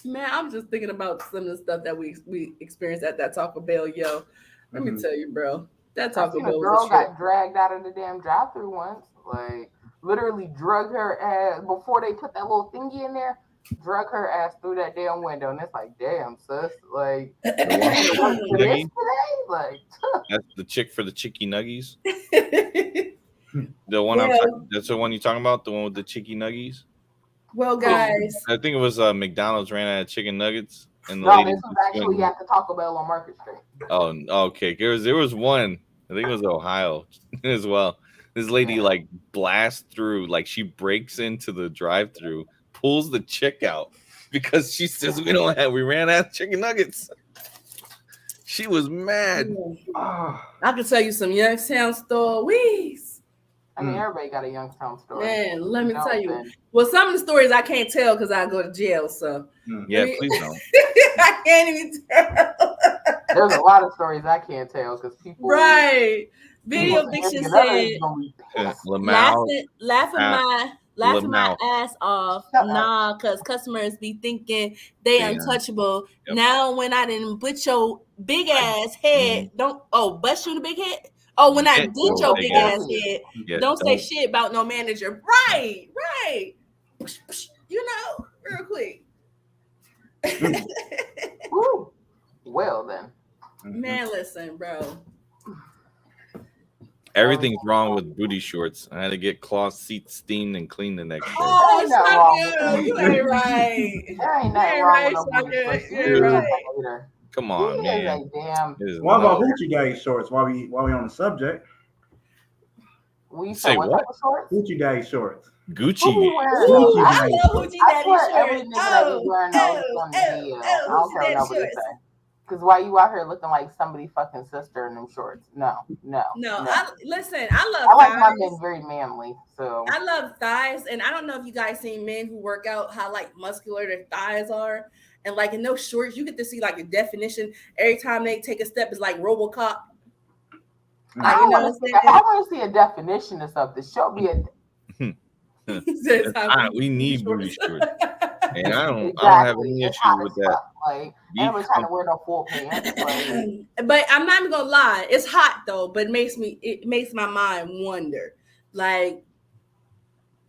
Man, I'm just thinking about some of the stuff that we experienced at that Taco Bell, yo. Let me tell you, bro. That Taco Bell
was a girl got dragged out of the damn drive-thru once. Like, literally drug her ass before they put that little thingy in there. Drug her ass through that damn window, and it's like, damn, sis, like, today? Like,
that's the chick for the chicky nuggies. The one that's the one you're talking about, the one with the chicky nuggies.
Well, guys,
I think it was McDonald's ran out of chicken nuggets, and the
no,
lady
this was actually at the Taco Bell on Market Street.
Oh, okay. There was one. I think it was Ohio as well. This lady like blasts through, like she breaks into the drive-through, pulls the chick out because she says we ran out of chicken nuggets. She was mad.
I can tell you some Youngstown stories.
I mean, everybody got a Youngstown story.
Man, let me tell you. Well, some of the stories I can't tell because I go to jail. So
yeah, please don't.
I can't even tell.
There's a lot of stories I can't tell because people.
Right. Video Fiction said, laughing my ass off. Nah, because customers be thinking they untouchable. Yep. Now when I didn't put your big ass head, bust you in the big head. Oh, when I did your big ass head, don't say shit about no manager. Right. Real quick.
Well then.
Man, listen, bro.
Everything's wrong with booty shorts. I had to get cloth seats steamed and cleaned the next day.
Oh, Shaka, you ain't right.
There ain't nothing wrong with
Shaka.
Come on, man.
What about Hoochie Daddy shorts? While we on the subject,
we
say what?
Hoochie Daddy shorts.
Gucci.
I love Hoochie Daddy shorts.
I don't care what nobody say. Because why you out here looking like somebody fucking sister in them shorts? No.
I love
I like my men very manly, so
I love thighs, and I don't know if you guys seen men who work out how like muscular their thighs are, and like in those shorts you get to see like a definition every time they take a step. It's like RoboCop.
I want to see a definition of something. Show me a.
We need booty shorts. And I don't have any issue with that.
Like, I never trying to wear no full pants.
But I'm not even gonna lie, it's hot though. But it makes my mind wonder. Like,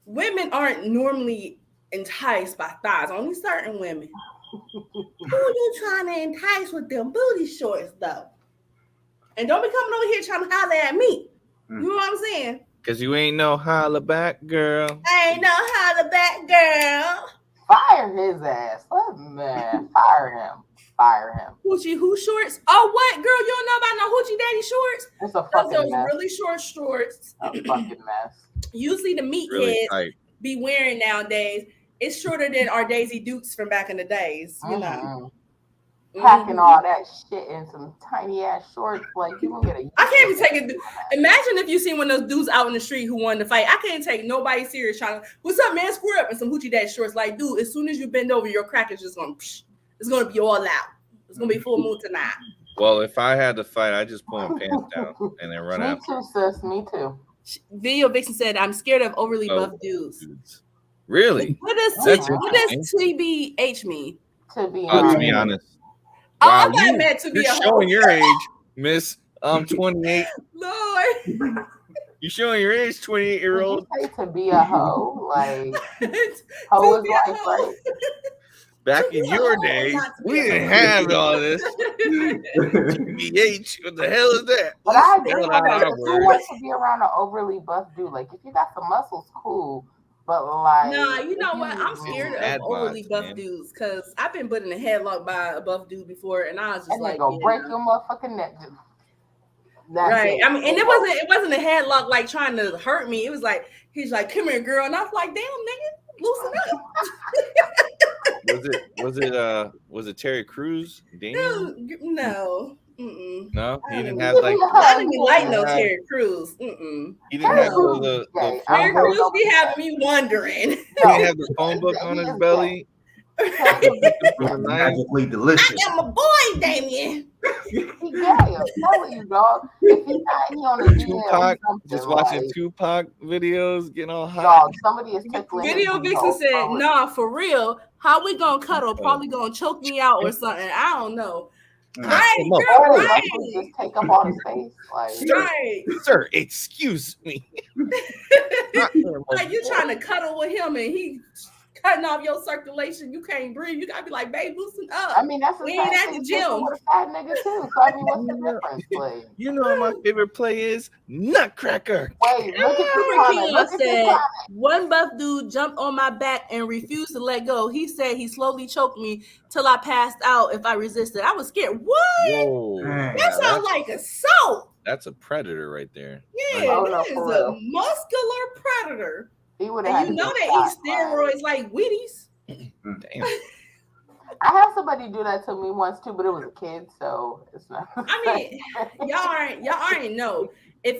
women aren't normally enticed by thighs. Only certain women. Who you trying to entice with them booty shorts though? And don't be coming over here trying to holler at me. You know what I'm saying?
Cause you ain't no holla back girl.
I ain't no holla back girl.
Fire his ass. Man, fire him. Fire him.
Hoochie who shorts? Oh, what girl? You don't know about no hoochie daddy shorts?
It's a fucking
Those
mess.
really short shorts.
A fucking mess.
Usually the meatheads
Really
be wearing nowadays. It's shorter than our Daisy Dukes from back in the days. You know,
Packing all that shit in some tiny ass shorts, like you gonna get a.
I can't even take it. Imagine if you seen one of those dudes out in the street who wanted to fight. I can't take nobody serious trying to. What's up, man? Square up in some hoochie daddy shorts. Like, dude, as soon as you bend over, your crack is just gonna. It's gonna be all out. It's gonna be full moon tonight.
Well, if I had to fight, I just pull my pants down and then run out.
Me too, sis. Me too.
Video Vixen said, "I'm scared of overly buff dudes."
Really?
What does TBH mean?
To be
honest.
Oh,
Wow,
I thought it meant to be
you're
a
showing your age, Miss 28.
Lord.
You showing your age, 28-year-old.
Say to be a hoe, like hoe is life, right?
Back in your day, we didn't have all this. TBH, what the hell is that?
But I agree with that. Who wants to be around an overly buff dude? Like, if you got some muscles, cool. But like,
nah, you know what? I'm scared of overly buff dudes because I've been put in a headlock by a buff dude before, and I was just like,
"Go break your motherfucking neck."
Right. I mean, and it wasn't a headlock like trying to hurt me. It was like he's like, "Come here, girl," and I was like, "Damn, nigga, loosen
up." Was it Terry Crews?
No.
No, he didn't have like.
I didn't like no Terry Crews.
He didn't have the
Terry Crews be having me wondering.
He didn't have the phone book on his belly.
Magically delicious.
I am a boy, Damien.
Yeah, I'm telling you, dog. If he's not on the
Tupac, just watching Tupac videos, getting all hot.
Dog, somebody is tickling.
Video Vixen said, "Nah, for real. How we gonna cuddle? Probably gonna choke me out or something. I don't know." Right, girl, right.
Just take up all the space. Like,
right.
Sir, excuse me.
Like you trying to cuddle with him and he cutting off your circulation. You can't breathe. You gotta be like, babe, loosen up.
I mean, that's
we ain't at the gym.
With a fat nigga too. So I mean, what's the difference? Like,
you know what my favorite play is? Nutcracker.
Wait, look at this
said, one buff dude jumped on my back and refused to let go. He said he slowly choked me till I passed out if I resisted. I was scared. What?
Whoa.
That sounds like assault.
That's a predator right there.
Yeah, that is a muscular predator. And you know they eat steroids like Wheaties.
Damn.
I had somebody do that to me once too, but it was a kid, so it's not.
I mean, y'all already know if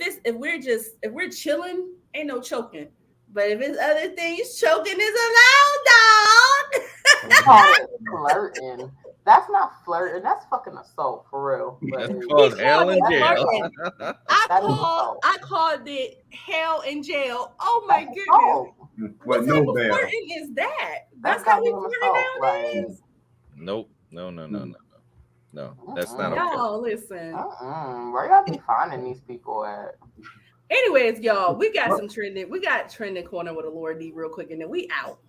we're chilling, ain't no choking. But if it's other things, choking is allowed, dog.
Flirting. That's not flirting. That's fucking assault for real.
That's called hell in jail.
I called it hell in jail. Oh my goodness. What type of flirting is that? That's how we flirting nowadays.
Nope. No. That's not okay.
Y'all listen.
Where y'all be finding these people at?
Anyways, y'all, we got some trending. We got trending corner with Alura D real quick, and then we out.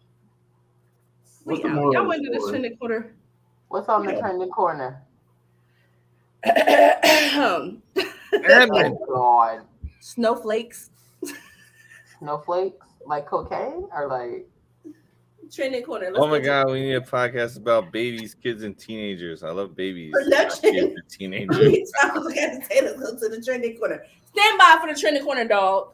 Y'all went to this trending corner.
What's on the trending corner?
Oh
God.
Snowflakes.
Snowflakes? Like cocaine or like
trending corner?
Oh my God, we need a podcast about babies, kids, and teenagers. I love babies, kids, and teenagers.
I was going to say, let's go to the trending corner. Stand by for the trending corner, dog.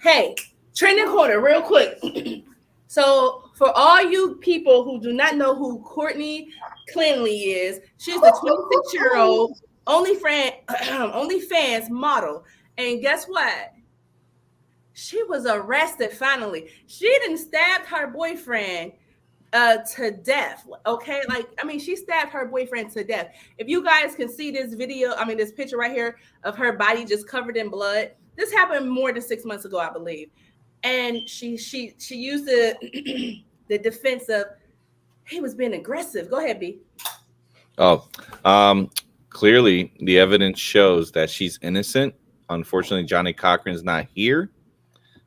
Hey, trending corner real quick. So for all you people who do not know who Courtney Clinley is, she's the 26-year-old OnlyFans model. And guess what? She was arrested finally. She done stabbed her boyfriend to death. Okay, like I mean, she stabbed her boyfriend to death. If you guys can see this video, I mean, this picture right here of her body just covered in blood. This happened more than 6 months ago, I believe. And she used the the defense of he was being aggressive. Go ahead, B.
Oh, clearly the evidence shows that she's innocent. Unfortunately, Johnny Cochran's not here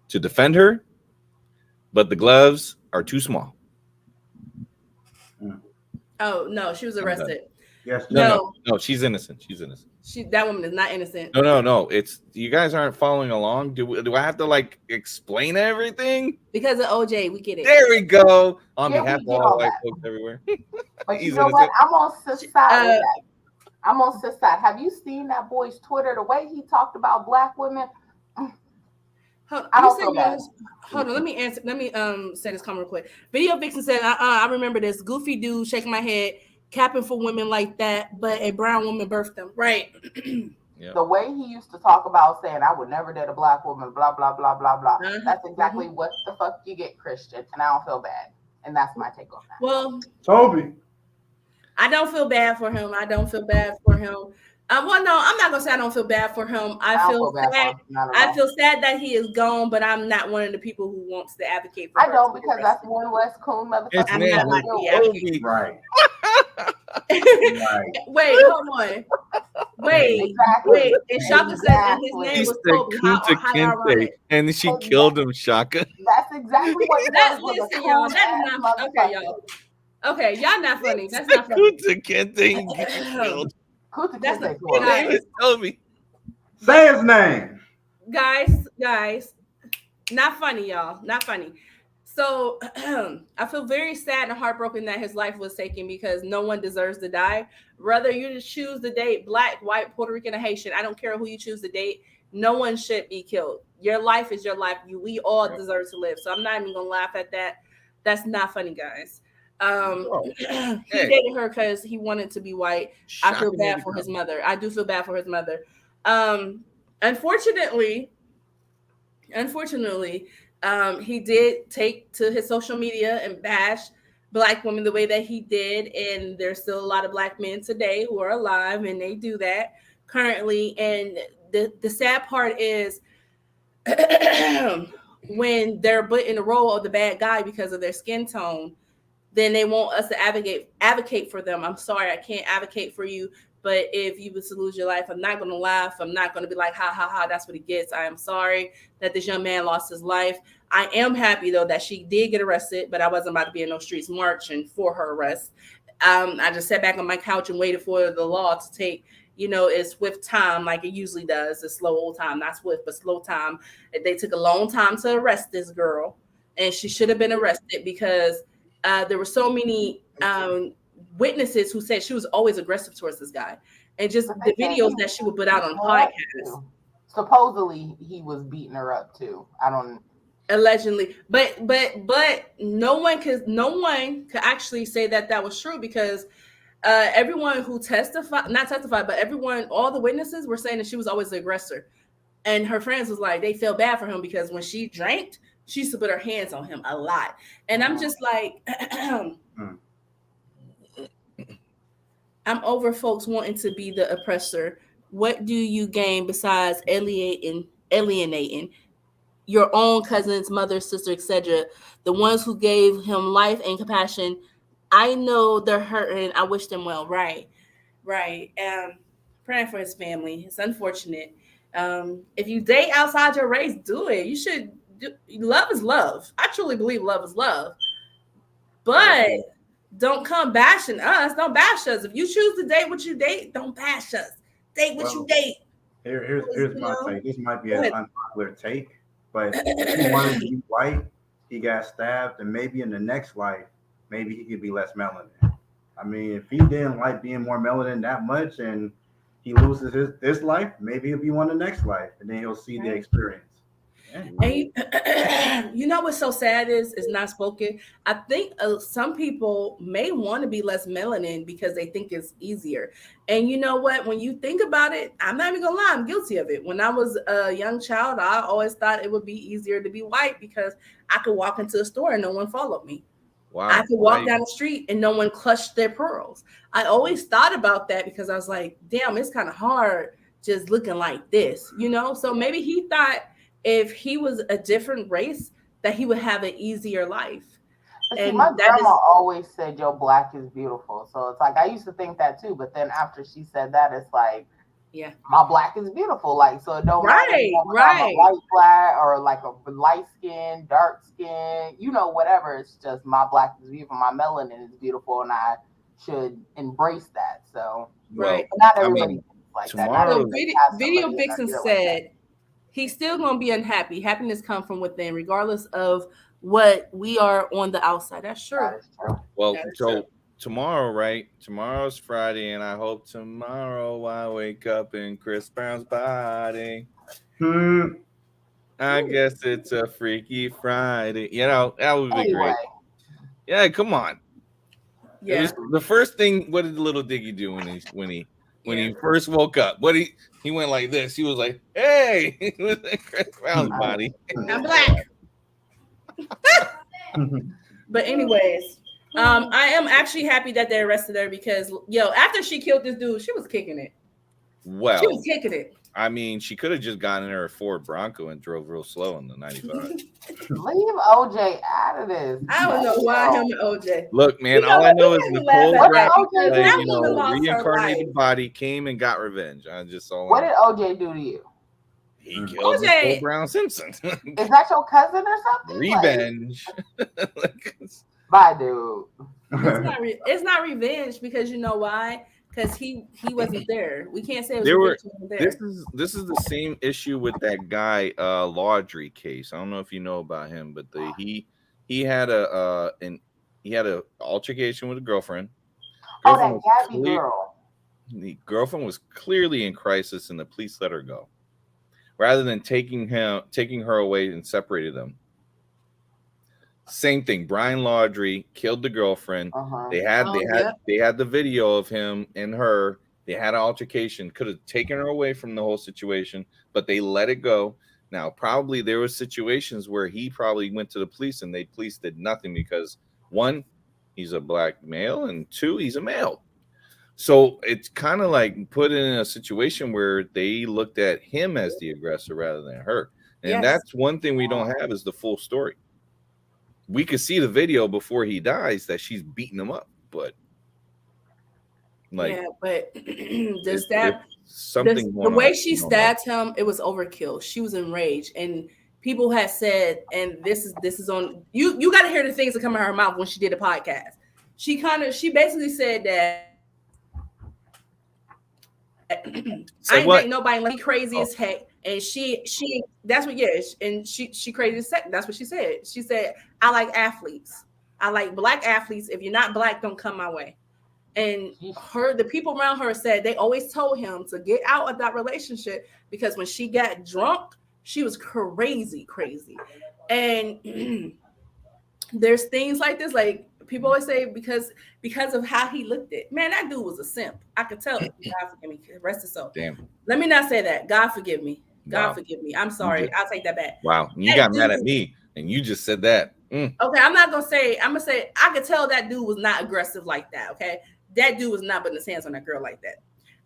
to defend her, but the gloves are too small.
Oh no, she was arrested.
Yes.
No, she's innocent. She's innocent.
That woman is not innocent.
No. It's you guys aren't following along. Do I have to like explain everything?
Because of OJ, we get it.
There we go. On
Yeah,
behalf
we
of
get
all
all
white
that.
folks everywhere.
But
He's
you know what?
innocent.
I'm on sis side with that. I'm on sis side. Have you seen that boy's Twitter? The way he talked about black women. I don't feel bad.
Hold on, let me answer. Let me say this comment real quick. Video Vixen said, I remember this goofy dude shaking my head, capping for women like that, but a brown woman birthed them. Right.
Yeah.
The way he used to talk about saying, I would never date a black woman, blah, blah, blah, blah, blah.
Uh-huh.
That's exactly what the fuck you get, Christian. And I don't feel bad. And that's my take on that.
Well,
Toby.
I don't feel bad for him. Well, no, I'm not gonna say I don't feel bad for him. I feel sad. I feel sad that he is gone, but I'm not one of the people who wants to advocate for.
I don't, because that's one less coon motherfucker.
I'm not like the advocate.
Right.
Wait, hold on. Wait. And Shaka said that his name
He
was
said
Kobe.
Kunta Kinte, and she killed him, Shaka.
That's exactly what it
That's
was.
listen, y'all. That is not okay, y'all. Okay, y'all not funny. That's not funny.
Kunta Kinte getting killed.
That's not
His name is Toby.
Say his name.
Guys, not funny, y'all. Not funny. So I feel very sad and heartbroken that his life was taken because no one deserves to die. Whether you choose to date black, white, Puerto Rican, or Haitian, I don't care who you choose to date. No one should be killed. Your life is your life. We all deserve to live. So I'm not even gonna laugh at that. That's not funny, guys. He dated her because he wanted to be white. I feel bad for his mother. I do feel bad for his mother. Unfortunately, he did take to his social media and bash black women the way that he did. And there's still a lot of black men today who are alive and they do that currently. And the sad part is when they're put in the role of the bad guy because of their skin tone, then they want us to advocate for them. I'm sorry, I can't advocate for you. But if you was to lose your life, I'm not going to laugh. I'm not going to be like, ha, ha, ha, that's what he gets. I am sorry that this young man lost his life. I am happy, though, that she did get arrested, but I wasn't about to be in no streets marching for her arrest. I just sat back on my couch and waited for the law to take, it's swift time like it usually does. It's slow old time, not swift, but slow time. They took a long time to arrest this girl, and she should have been arrested because there were so many witnesses who said she was always aggressive towards this guy, and just the videos that she would put out on podcasts.
Supposedly he was beating her up too. I don't
allegedly, but no one could actually say that was true because everyone who all the witnesses were saying that she was always the aggressor, and her friends was like they felt bad for him because when she drank, she used to put her hands on him a lot, and I'm just like. I'm over folks wanting to be the oppressor. What do you gain besides alienating your own cousins, mother, sister, etc.? The ones who gave him life and compassion. I know they're hurting. I wish them well. Right. Praying for his family. It's unfortunate. If you date outside your race, do it. You should. Love is love. I truly believe love is love. But don't come bashing us. Don't bash us. If you choose to date what you date, don't bash us. Date what you date.
Here's my take. This might be an unpopular take, but if he wanted to be white, he got stabbed, and maybe in the next life, maybe he could be less melanin. I mean, if he didn't like being more melanin that much and he loses this life, maybe he'll be one the next life, and then he'll see the experience.
And what's so sad is not spoken. I think some people may want to be less melanin because they think it's easier. And you know what? When you think about it, I'm not even gonna lie, I'm guilty of it. When I was a young child, I always thought it would be easier to be white because I could walk into a store and no one followed me.
Wow.
I could walk down the street and no one clutched their pearls. I always thought about that because I was like, damn, it's kind of hard just looking like this, you know? So maybe he thought if he was a different race, that he would have an easier life.
But see,
And
my
that
grandma
is,
always said your black is beautiful. So it's like I used to think that too, but then after she said that, it's like
yeah,
my black is beautiful. Like so it don't matter
right,
whether I'm a
right.
white black or like a light skin, dark skin, you know, whatever. It's just my black is beautiful, my melanin is beautiful, and I should embrace that. So
Well,
Right.
but not
I
everybody
mean,
thinks like that. Not
tomorrow-
So
everybody has
Video
somebody in their
Vixen
ear like that.
said he's still gonna be unhappy. Happiness comes from within, regardless of what we are on the outside. That's true.
That is true.
well,
That is
so
true.
tomorrow, right? Tomorrow's Friday, and I hope tomorrow I wake up in Chris Brown's body. I guess it's a Freaky Friday. You know, that would be
Anyway,
great. Yeah, come on. It
Yeah.
was the first thing. What did the little Diggy do when he
Yeah.
first woke up? What he went like this. He was like, "Hey," it was in Chris Brown's body.
I'm black. But anyways, I am actually happy that they arrested her because after she killed this dude, she was kicking it.
Well,
She was kicking it.
I mean, she could have just gotten in her Ford Bronco and drove real slow in the 95.
leave OJ out of this.
I don't know why him and OJ.
Look, man,
You know
all I
what?
know
We
is
had to
Nicole
laugh at
Brown,
that. Okay,
like,
that
you
woman
know,
lost her
reincarnated
life.
body came and got revenge. I just saw
What did OJ do to you?
he killed
OJ.
Nicole Brown Simpson.
Is that your cousin or something?
Revenge.
Bye, dude.
It's not revenge because you know why? Because he wasn't there. We can't say it was
There were-
revenge. He wasn't there.
This is the same issue with that guy Laundry case. I don't know if you know about him, but he had a altercation with a girlfriend.
Oh,
Girlfriend
that
was
Gabby
clear-
girl.
The girlfriend was clearly in crisis, and the police let her go, rather than taking her away and separated them. Same thing. Brian Laundrie killed the girlfriend.
Uh-huh.
They had
yep.
they had the video of him and her. They had an altercation. Could have taken her away from the whole situation, but they let it go. Now, probably there were situations where he probably went to the police and the police did nothing because one, he's a black male, and two, he's a male. So it's kind of like put in a situation where they looked at him as the aggressor rather than her. And
Yes.
that's one thing we don't have is the full story. We could see the video before he dies that she's beating him up, but like
yeah, but
it's
the
something going
way
on.
she
We don't know.
stabbed him, it was overkill. She was enraged, and people had said, and this is on you. You got to hear the things that come out of her mouth when she did a podcast. She basically said that I ain't think nobody like crazy as heck. And she that's what and she crazy as heck. That's what she said. She said, I like athletes. I like black athletes. If you're not black, don't come my way. And the people around her said they always told him to get out of that relationship because when she got drunk, she was crazy. And there's things like this, like people always say because of how he looked at. Man, that dude was a simp. I could tell it. God forgive me. Rest his soul.
Damn.
Let me not say that. God forgive me. God
Wow.
forgive me. I'm sorry. I'll take that back.
Wow. You got mad at me and you just said that.
Okay, I'm not gonna say. I'm gonna say I could tell that dude was not aggressive like that. Okay, that dude was not putting his hands on that girl like that.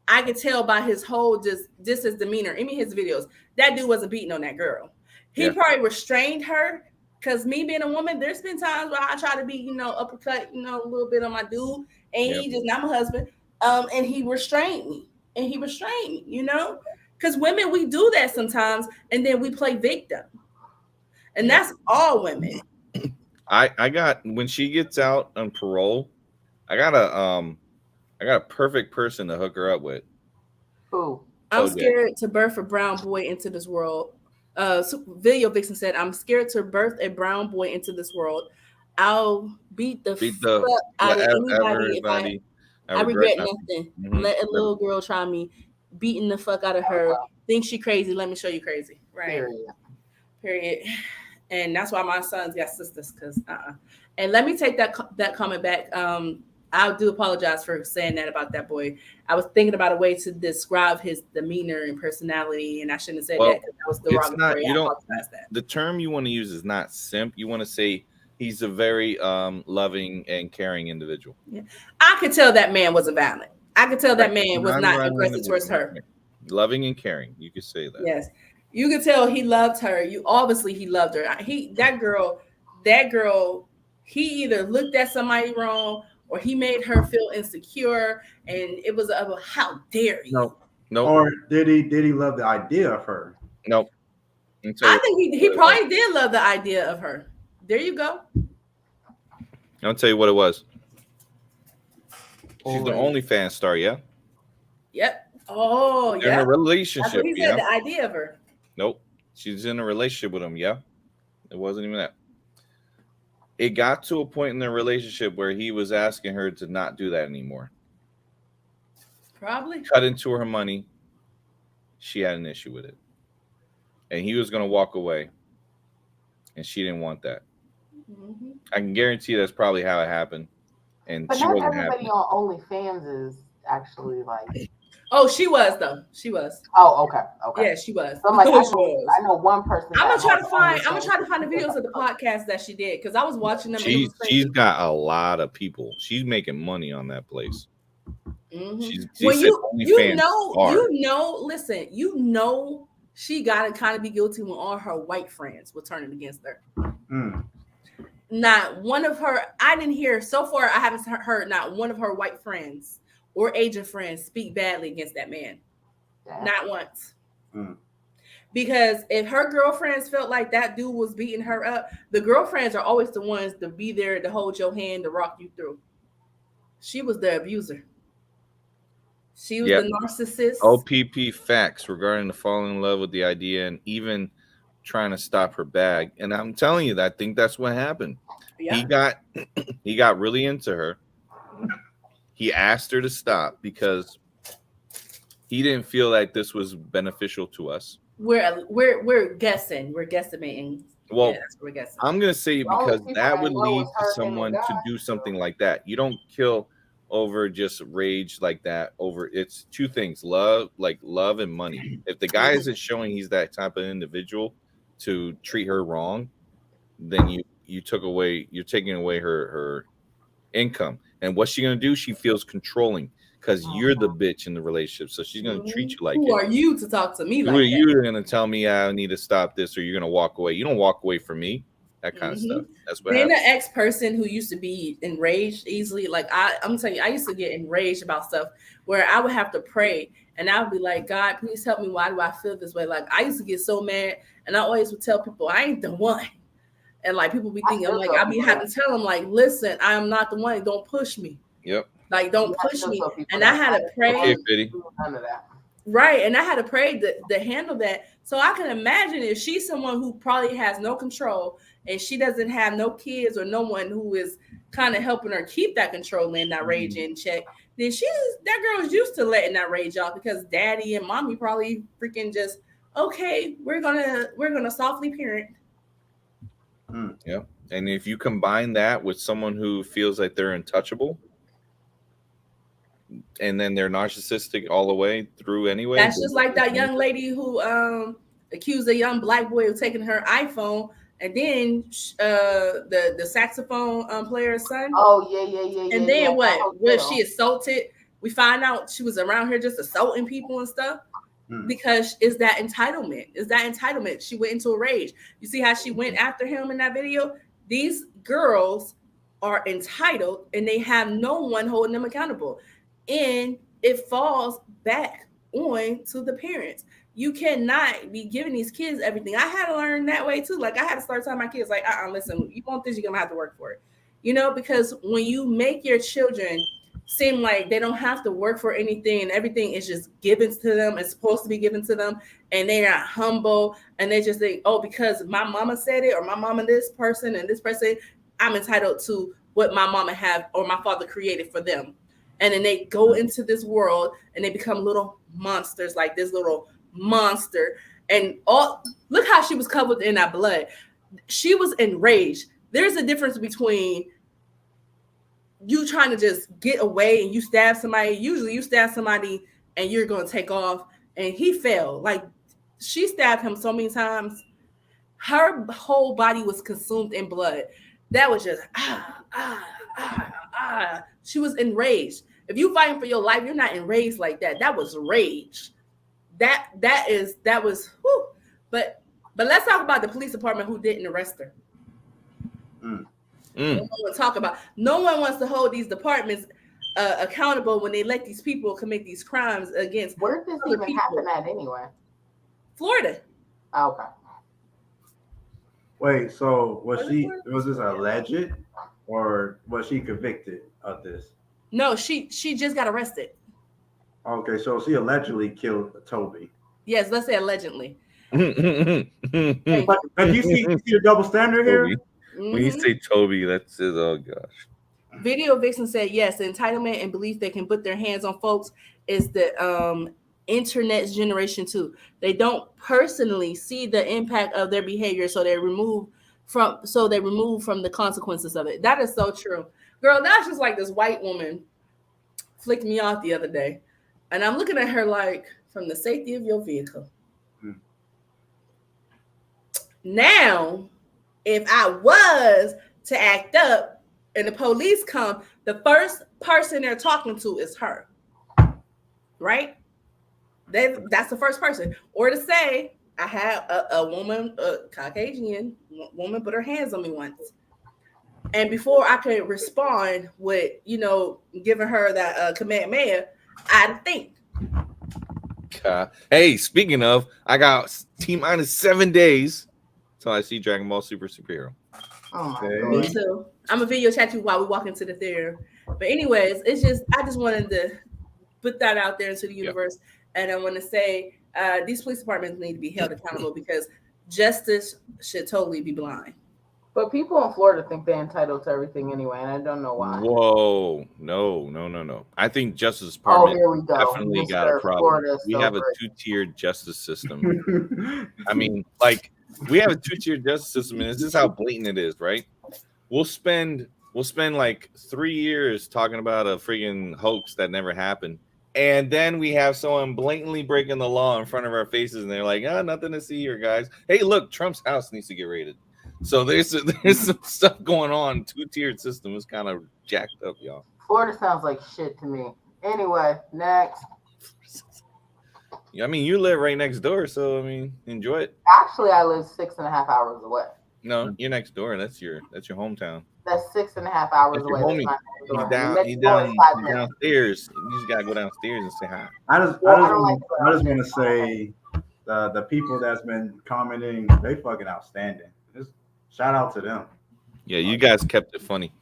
I could tell by his whole just his demeanor. I mean, his videos. That dude wasn't beating on that girl. He probably restrained her. Cause me being a woman, there's been times where I try to be, uppercut, a little bit on my dude, and he just not my husband. And he restrained me, Cause women, we do that sometimes, and then we play victim, and that's all women.
I got when she gets out on parole, I got a perfect person to hook her up with.
Who?
I'm scared to birth a brown boy into this world. Video Vixen said, I'm scared to birth a brown boy into this world. I'll beat the fuck out of anybody if I regret nothing.
Mm-hmm.
Let a little girl try me, beating the fuck out of her. Think she crazy, let me show you crazy. Right. Period. And that's why my sons got sisters, because And let me take that comment back. I do apologize for saying that about that boy. I was thinking about a way to describe his demeanor and personality, and I shouldn't have said that because that was derogatory. I apologize that.
The term you want to use is not simp. You want to say He's a very loving and caring individual.
Yeah. I could tell that man wasn't violent. I could tell that man was not
Non-violent
aggressive towards
individual.
her.
Loving and caring. You could say that.
Yes. You could tell he loved her. You obviously he loved her. That girl, he either looked at somebody wrong or he made her feel insecure, and it was a how dare you?
No.
Or did he love the idea of her?
No.
I think he probably did love the idea of her. There you go.
I'll tell you what it was. She's
Or-
the OnlyFans star, yeah?
Yep. Oh,
They're in
yeah.
a relationship,
That's what he said, the idea of her.
Nope. She's in a relationship with him, yeah? It wasn't even that. It got to a point in their relationship where he was asking her to not do that anymore.
Probably.
Cut into her money. She had an issue with it. And he was going to walk away. And she didn't want that.
Mm-hmm.
I can guarantee that's probably how it happened. And
But
she
not
wasn't
everybody
happy.
on OnlyFans is actually like.
Oh, she was though. She was.
Oh, okay.
Yeah, she was.
So I'm like,
She was.
I know one person.
I'm
that
gonna
has
try to
OnlyFans.
find the videos of the podcast that she did because I was watching them.
She's got a lot of people. She's making money on that place.
Mm-hmm. When you know, listen, you know, she gotta kind of be guilty when all her white friends were turning against her.
Mm.
Not one of her. I didn't hear so far. I haven't heard not one of her white friends or Asian friends speak badly against that man.
Yeah.
Not once.
Mm.
Because if her girlfriends felt like that dude was beating her up, the girlfriends are always the ones to be there to hold your hand to rock you through. She was the abuser. She was the narcissist.
OPP facts regarding the falling in love with the idea and even trying to stop her bag. And I'm telling you, I think that's what happened. Yeah. He got really into her. He asked her to stop because he didn't feel like this was beneficial to us.
We're guessing. We're guesstimating.
Well,
yeah, that's what we're guessing.
I'm gonna say because that would lead to someone to do something like that. You don't kill over just rage like that. Over it's two things: love and money. If the guy isn't showing he's that type of individual to treat her wrong, then you're taking away her income. And what's she gonna do? She feels controlling because you're the bitch in the relationship. So she's gonna treat you like
Who are you to talk to me like that?
Who are you gonna tell me I need to stop this or you're gonna walk away? You don't walk away from me. That kind of stuff. That's what
being an ex-person who used to be enraged easily. Like I'm telling you, I used to get enraged about stuff where I would have to pray and I would be like, God, please help me. Why do I feel this way? Like I used to get so mad and I always would tell people I ain't the one. And like people be thinking, I'd be having to tell them, like, listen, I am not the one. Don't push me.
Yep.
Like, don't push me. And I had to pray.
None of that.
Right. And I had to pray to handle that. So I can imagine if she's someone who probably has no control and she doesn't have no kids or no one who is kind of helping her keep that control and that rage in check, then that girl's used to letting that rage out because daddy and mommy probably freaking just, okay, we're gonna softly parent.
Yeah. And if you combine that with someone who feels like they're untouchable and then they're narcissistic all the way through anyway.
That's just like that young lady who accused a young black boy of taking her iPhone and then the saxophone player's son.
Oh, yeah.
And then what? Was she assaulted? We find out she was around here just assaulting people and stuff. Because is that entitlement? She went into a rage. You see how she went after him in that video? These girls are entitled and they have no one holding them accountable. And it falls back on to the parents. You cannot be giving these kids everything. I had to learn that way too. Like I had to start telling my kids, like, listen, you want this, you're gonna have to work for it. Because when you make your children seem like they don't have to work for anything and everything is just given to them, it's supposed to be given to them, and they're not humble and they just think, oh, because my mama said it or my mama this person and this person, I'm entitled to what my mama have or my father created for them. And then they go into this world and they become little monsters, like this little monster. And look how she was covered in that blood. She was enraged. There's a difference between you trying to just get away and you stab somebody. Usually you stab somebody and you're going to take off, and he fell. Like she stabbed him so many times. Her whole body was consumed in blood. That was just She was enraged. If you fighting for your life, you're not enraged like that. That was rage. That was. Whew. But let's talk about the police department who didn't arrest her. No one will talk about. No one wants to hold these departments accountable when they let these people commit these crimes against.
Where did this even happen at anyway?
Florida.
Okay.
Wait, so was this alleged or was she convicted of this?
No, she just got arrested.
Okay, so she allegedly killed Toby.
Yes, let's say allegedly.
But you see the double standard here?
When you say Toby, that's it. Oh gosh.
Video Vixen said yes, the entitlement and belief they can put their hands on folks is the internet's generation too. They don't personally see the impact of their behavior, so they remove from the consequences of it. That is so true. Girl, that's just like this white woman flicked me off the other day. And I'm looking at her like, from the safety of your vehicle. Now, if I was to act up and the police come, the first person they're talking to is her. Right? That's the first person. Or to say, I had a woman, a Caucasian woman, put her hands on me once. And before I could respond with, giving her that Kamehameha, I'd think.
Hey, speaking of, I got T-minus 7 days till I see Dragon Ball Super Superhero.
Oh my
Okay.
God.
Me too. I'm a video chat you while we walk into the theater. But anyways, I just wanted to put that out there into the universe. Yep. And I want to say these police departments need to be held accountable because justice should totally be blind.
But people in Florida think they're entitled to everything anyway, and I don't know why.
Whoa, no. I think Justice Department definitely got a problem. We have a two-tiered justice system. I mean, like, we have a two-tiered justice system, and this is how blatant it is, right? We'll spend like 3 years talking about a freaking hoax that never happened. And then we have someone blatantly breaking the law in front of our faces, and they're like, nothing to see here, guys. Hey, look, Trump's house needs to get raided. So there's some stuff going on. Two-tiered system is kind of jacked up, y'all.
Florida sounds like shit to me. Anyway, next.
I mean, you live right next door, so I mean, enjoy it.
Actually, I live 6.5 hours away.
No, you're next door. That's your hometown.
That's 6.5 hours away.
He's downstairs. You just gotta go downstairs and say hi.
I just want to say the people that's been commenting, they fucking outstanding. Just shout out to them.
Yeah, you guys kept it funny.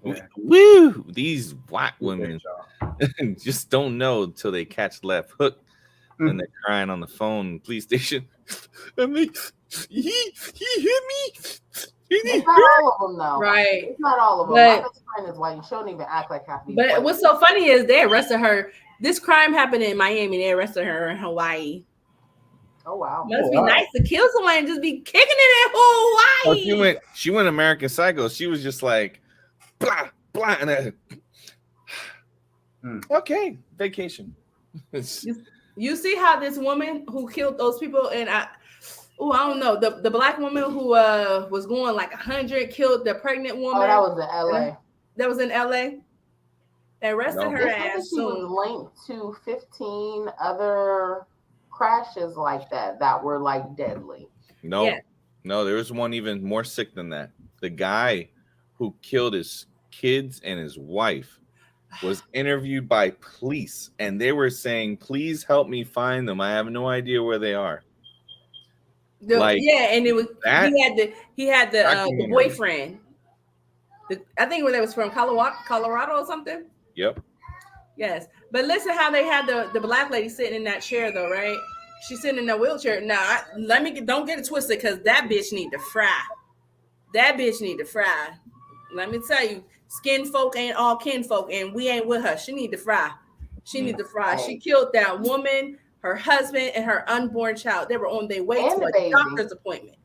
Yeah.
Woo! These white women just don't know until they catch left hook and they're crying on the phone, police station. I mean, he hit me.
It's not all of them, though.
Right.
It's not all of them. My best friend is white. She don't even act like half these.
But what's so funny is they arrested her. This crime happened in Miami. They arrested her in Hawaii.
Oh wow!
Must be nice to kill someone and just be kicking it in Hawaii.
Oh, she went American Psycho. She was just like, blah blah, and then, okay, vacation.
You see how this woman who killed those people, and I don't know, the black woman who was going like 100 killed the pregnant woman.
Oh, that was in LA.
That was in LA. They arrested her ass.
She was linked to 15 other crashes like that were like deadly.
No, there was one even more sick than that. The guy who killed his kids and his wife was interviewed by police, and they were saying, "Please help me find them. I have no idea where they are."
And it was he had the boyfriend. I think when they was from Colorado or something.
Yep.
Yes, but listen how they had the black lady sitting in that chair though, right? She's sitting in that wheelchair. Now, don't get it twisted, because that bitch need to fry. That bitch need to fry. Let me tell you, skin folk ain't all kin folk, and we ain't with her. She need to fry. She need to fry. She killed that woman, her husband, and her unborn child. They were on their way to a doctor's appointment.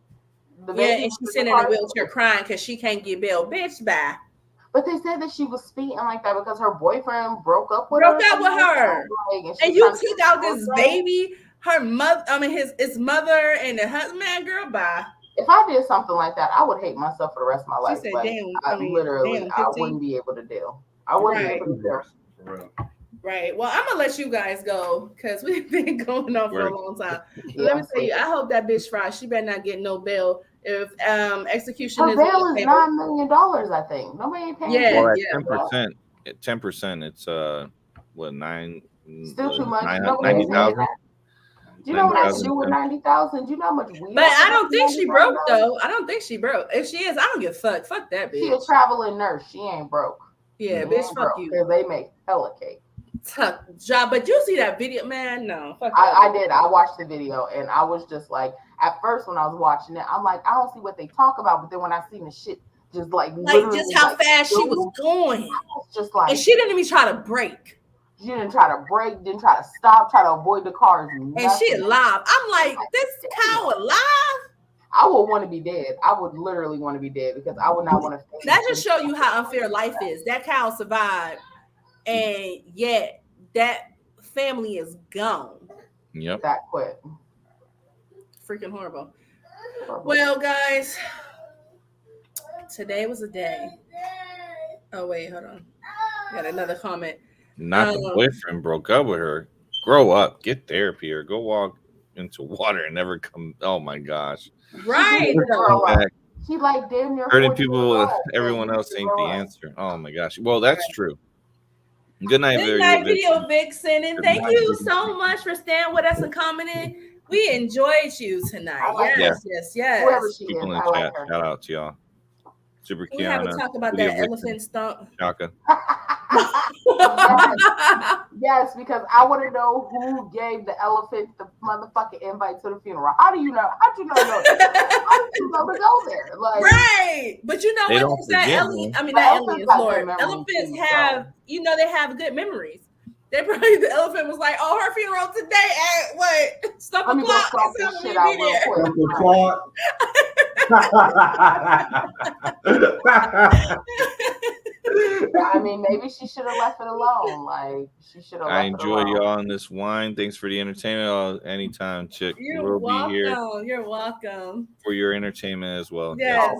And she's sitting in a wheelchair crying because she can't get bail. Bitch, bye.
But they said that she was speeding like that because her boyfriend broke up with her.
And you took out this baby, her mother, his mother and the husband. Man, girl, bye.
If I did something like that, I would hate myself for the rest of my
She
life.
said,
Like,
damn,
I
damn,
I
15.
wouldn't be able to deal. I wouldn't
Right.
be able to deal.
For real.
Right. Well, I'm gonna let you guys go because we've been going on for a long time. But let me tell you,
Yeah.
I hope that bitch fries. She better not get no bail if execution
Her
is on
bail
the
is
table.
$9 million, I think. Nobody ain't paying
Yeah,
Well,
attention
at
to that.
10%, it's what
Still too much. Nobody ain't paying
90,000.
that. Do you know what I could
90,000.
do with 90,000? Do you know how much weed?
but I
could
don't
buy
think
for
she
$90,000?
broke though. I don't think she broke. If she is, I don't give a fuck. Fuck that
She a
bitch.
traveling nurse. She ain't broke.
Yeah,
She
bitch,
ain't
fuck
broke
you.
because they make hella cake.
Tuck job. But you see that video, man? No, fuck that.
I did. I watched the video and I was just like, at first when I was watching it, I'm like, I don't see what they talk about. But then when I seen the shit, just like
Just how fast she was going,
it's just like,
and she didn't even try to break.
She didn't try to break, didn't try to stop, try to avoid the cars.
And she alive. I'm like, this cow alive?
I would want to be dead. I would literally want to be dead because I would not want to.
That just show you how unfair life is. That cow survived, and yet that family is gone.
Yep.
That quick.
Freaking horrible. Well, guys, today was a day. Oh wait, hold on. Got another comment.
Not the boyfriend broke up with her. Grow up, get therapy, or go walk into water and never come. Oh my gosh!
Right.
She like damn near
hurting people. Everyone else ain't the answer. Oh my gosh. Well, that's true. Good night,
Video Vixen, and thank you so much for staying with us and commenting. We enjoyed you tonight. Yes.
Whoever she
People
is,
in the chat, shout out to y'all. Super
we have to talk about that elephant stump.
Shaka.
Yes, because I want to know who gave the elephant the motherfucking invite to the funeral. How do you know? How'd you know? How did you know to go there? Like,
right, but you know what? It's that aliens, Lord. Elephants have, they have good memories. They probably the elephant was like, "Oh, her funeral today at what? Stump o'clock."
This shit out real quick. I mean, maybe she should have left it alone. Like, she should have.
I enjoy y'all on this wine. Thanks for the entertainment. Anytime, chick.
You're welcome.
Be here.
You're welcome
For your entertainment as well.
Yes.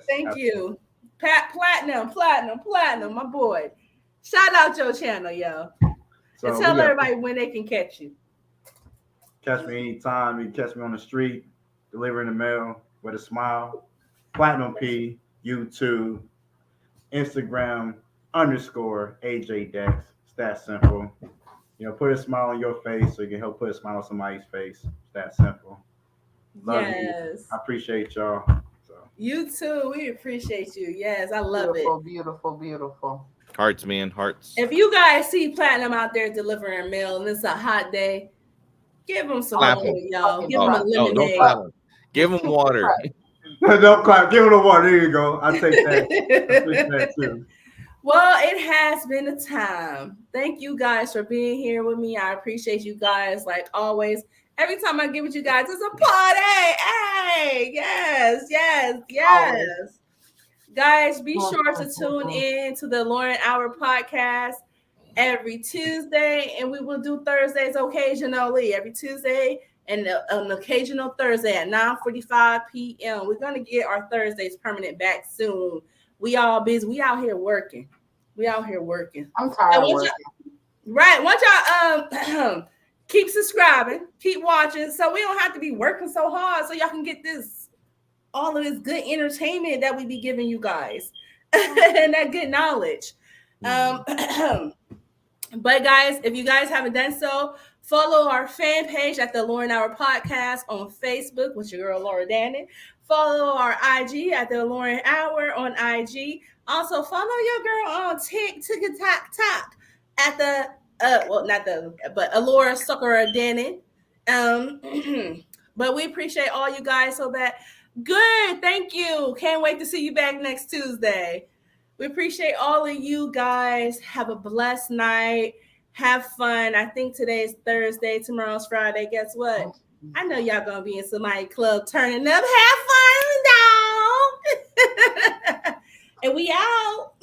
Thank
absolutely.
you. Pat Platinum, my boy. Shout out your channel, yo. So and tell everybody when they can catch you.
Catch me anytime. You can catch me on the street, delivering the mail with a smile. Platinum P, YouTube, Instagram _AJ Dex. It's that simple. Put a smile on your face so you can help put a smile on somebody's face. It's that simple. Love you. I appreciate y'all. So.
You too. We appreciate you. Yes, I love
it. Beautiful.
Hearts, man, hearts.
If you guys see Platinum out there delivering mail and it's a hot day, give him some water, y'all. Give him a lemonade.
No, give him water.
Don't clap. Give him the water. There you go. I'll take that. I'll take that too.
Well, it has been a time. Thank you guys for being here with me. I appreciate you guys like always. Every time I get with you guys, it's a party. Hey, yes. Always. Guys, be sure to tune in to the Lauren Hour podcast every Tuesday, and we will do Thursdays occasionally. Every Tuesday and an occasional Thursday at 9:45 p.m. We're gonna get our Thursdays permanent back soon. We all busy. We out here working.
I'm tired of working.
Right. Once y'all keep subscribing, keep watching, so we don't have to be working so hard, so y'all can get all of this good entertainment that we be giving you guys and that good knowledge. But guys, if you guys haven't done so, follow our fan page at the Lauren Hour Podcast on Facebook with your girl Laura Dannon. Follow our IG at the Lauren Hour on IG. Also follow your girl on TikTok at the Alura Dannon. But we appreciate all you guys so bad. Good, thank you. Can't wait to see you back next Tuesday. We appreciate all of you guys. Have a blessed night. Have fun. I think today's Thursday. Tomorrow's Friday. Guess what? I know y'all gonna be in somebody club turning up. Have fun, dog. And we out.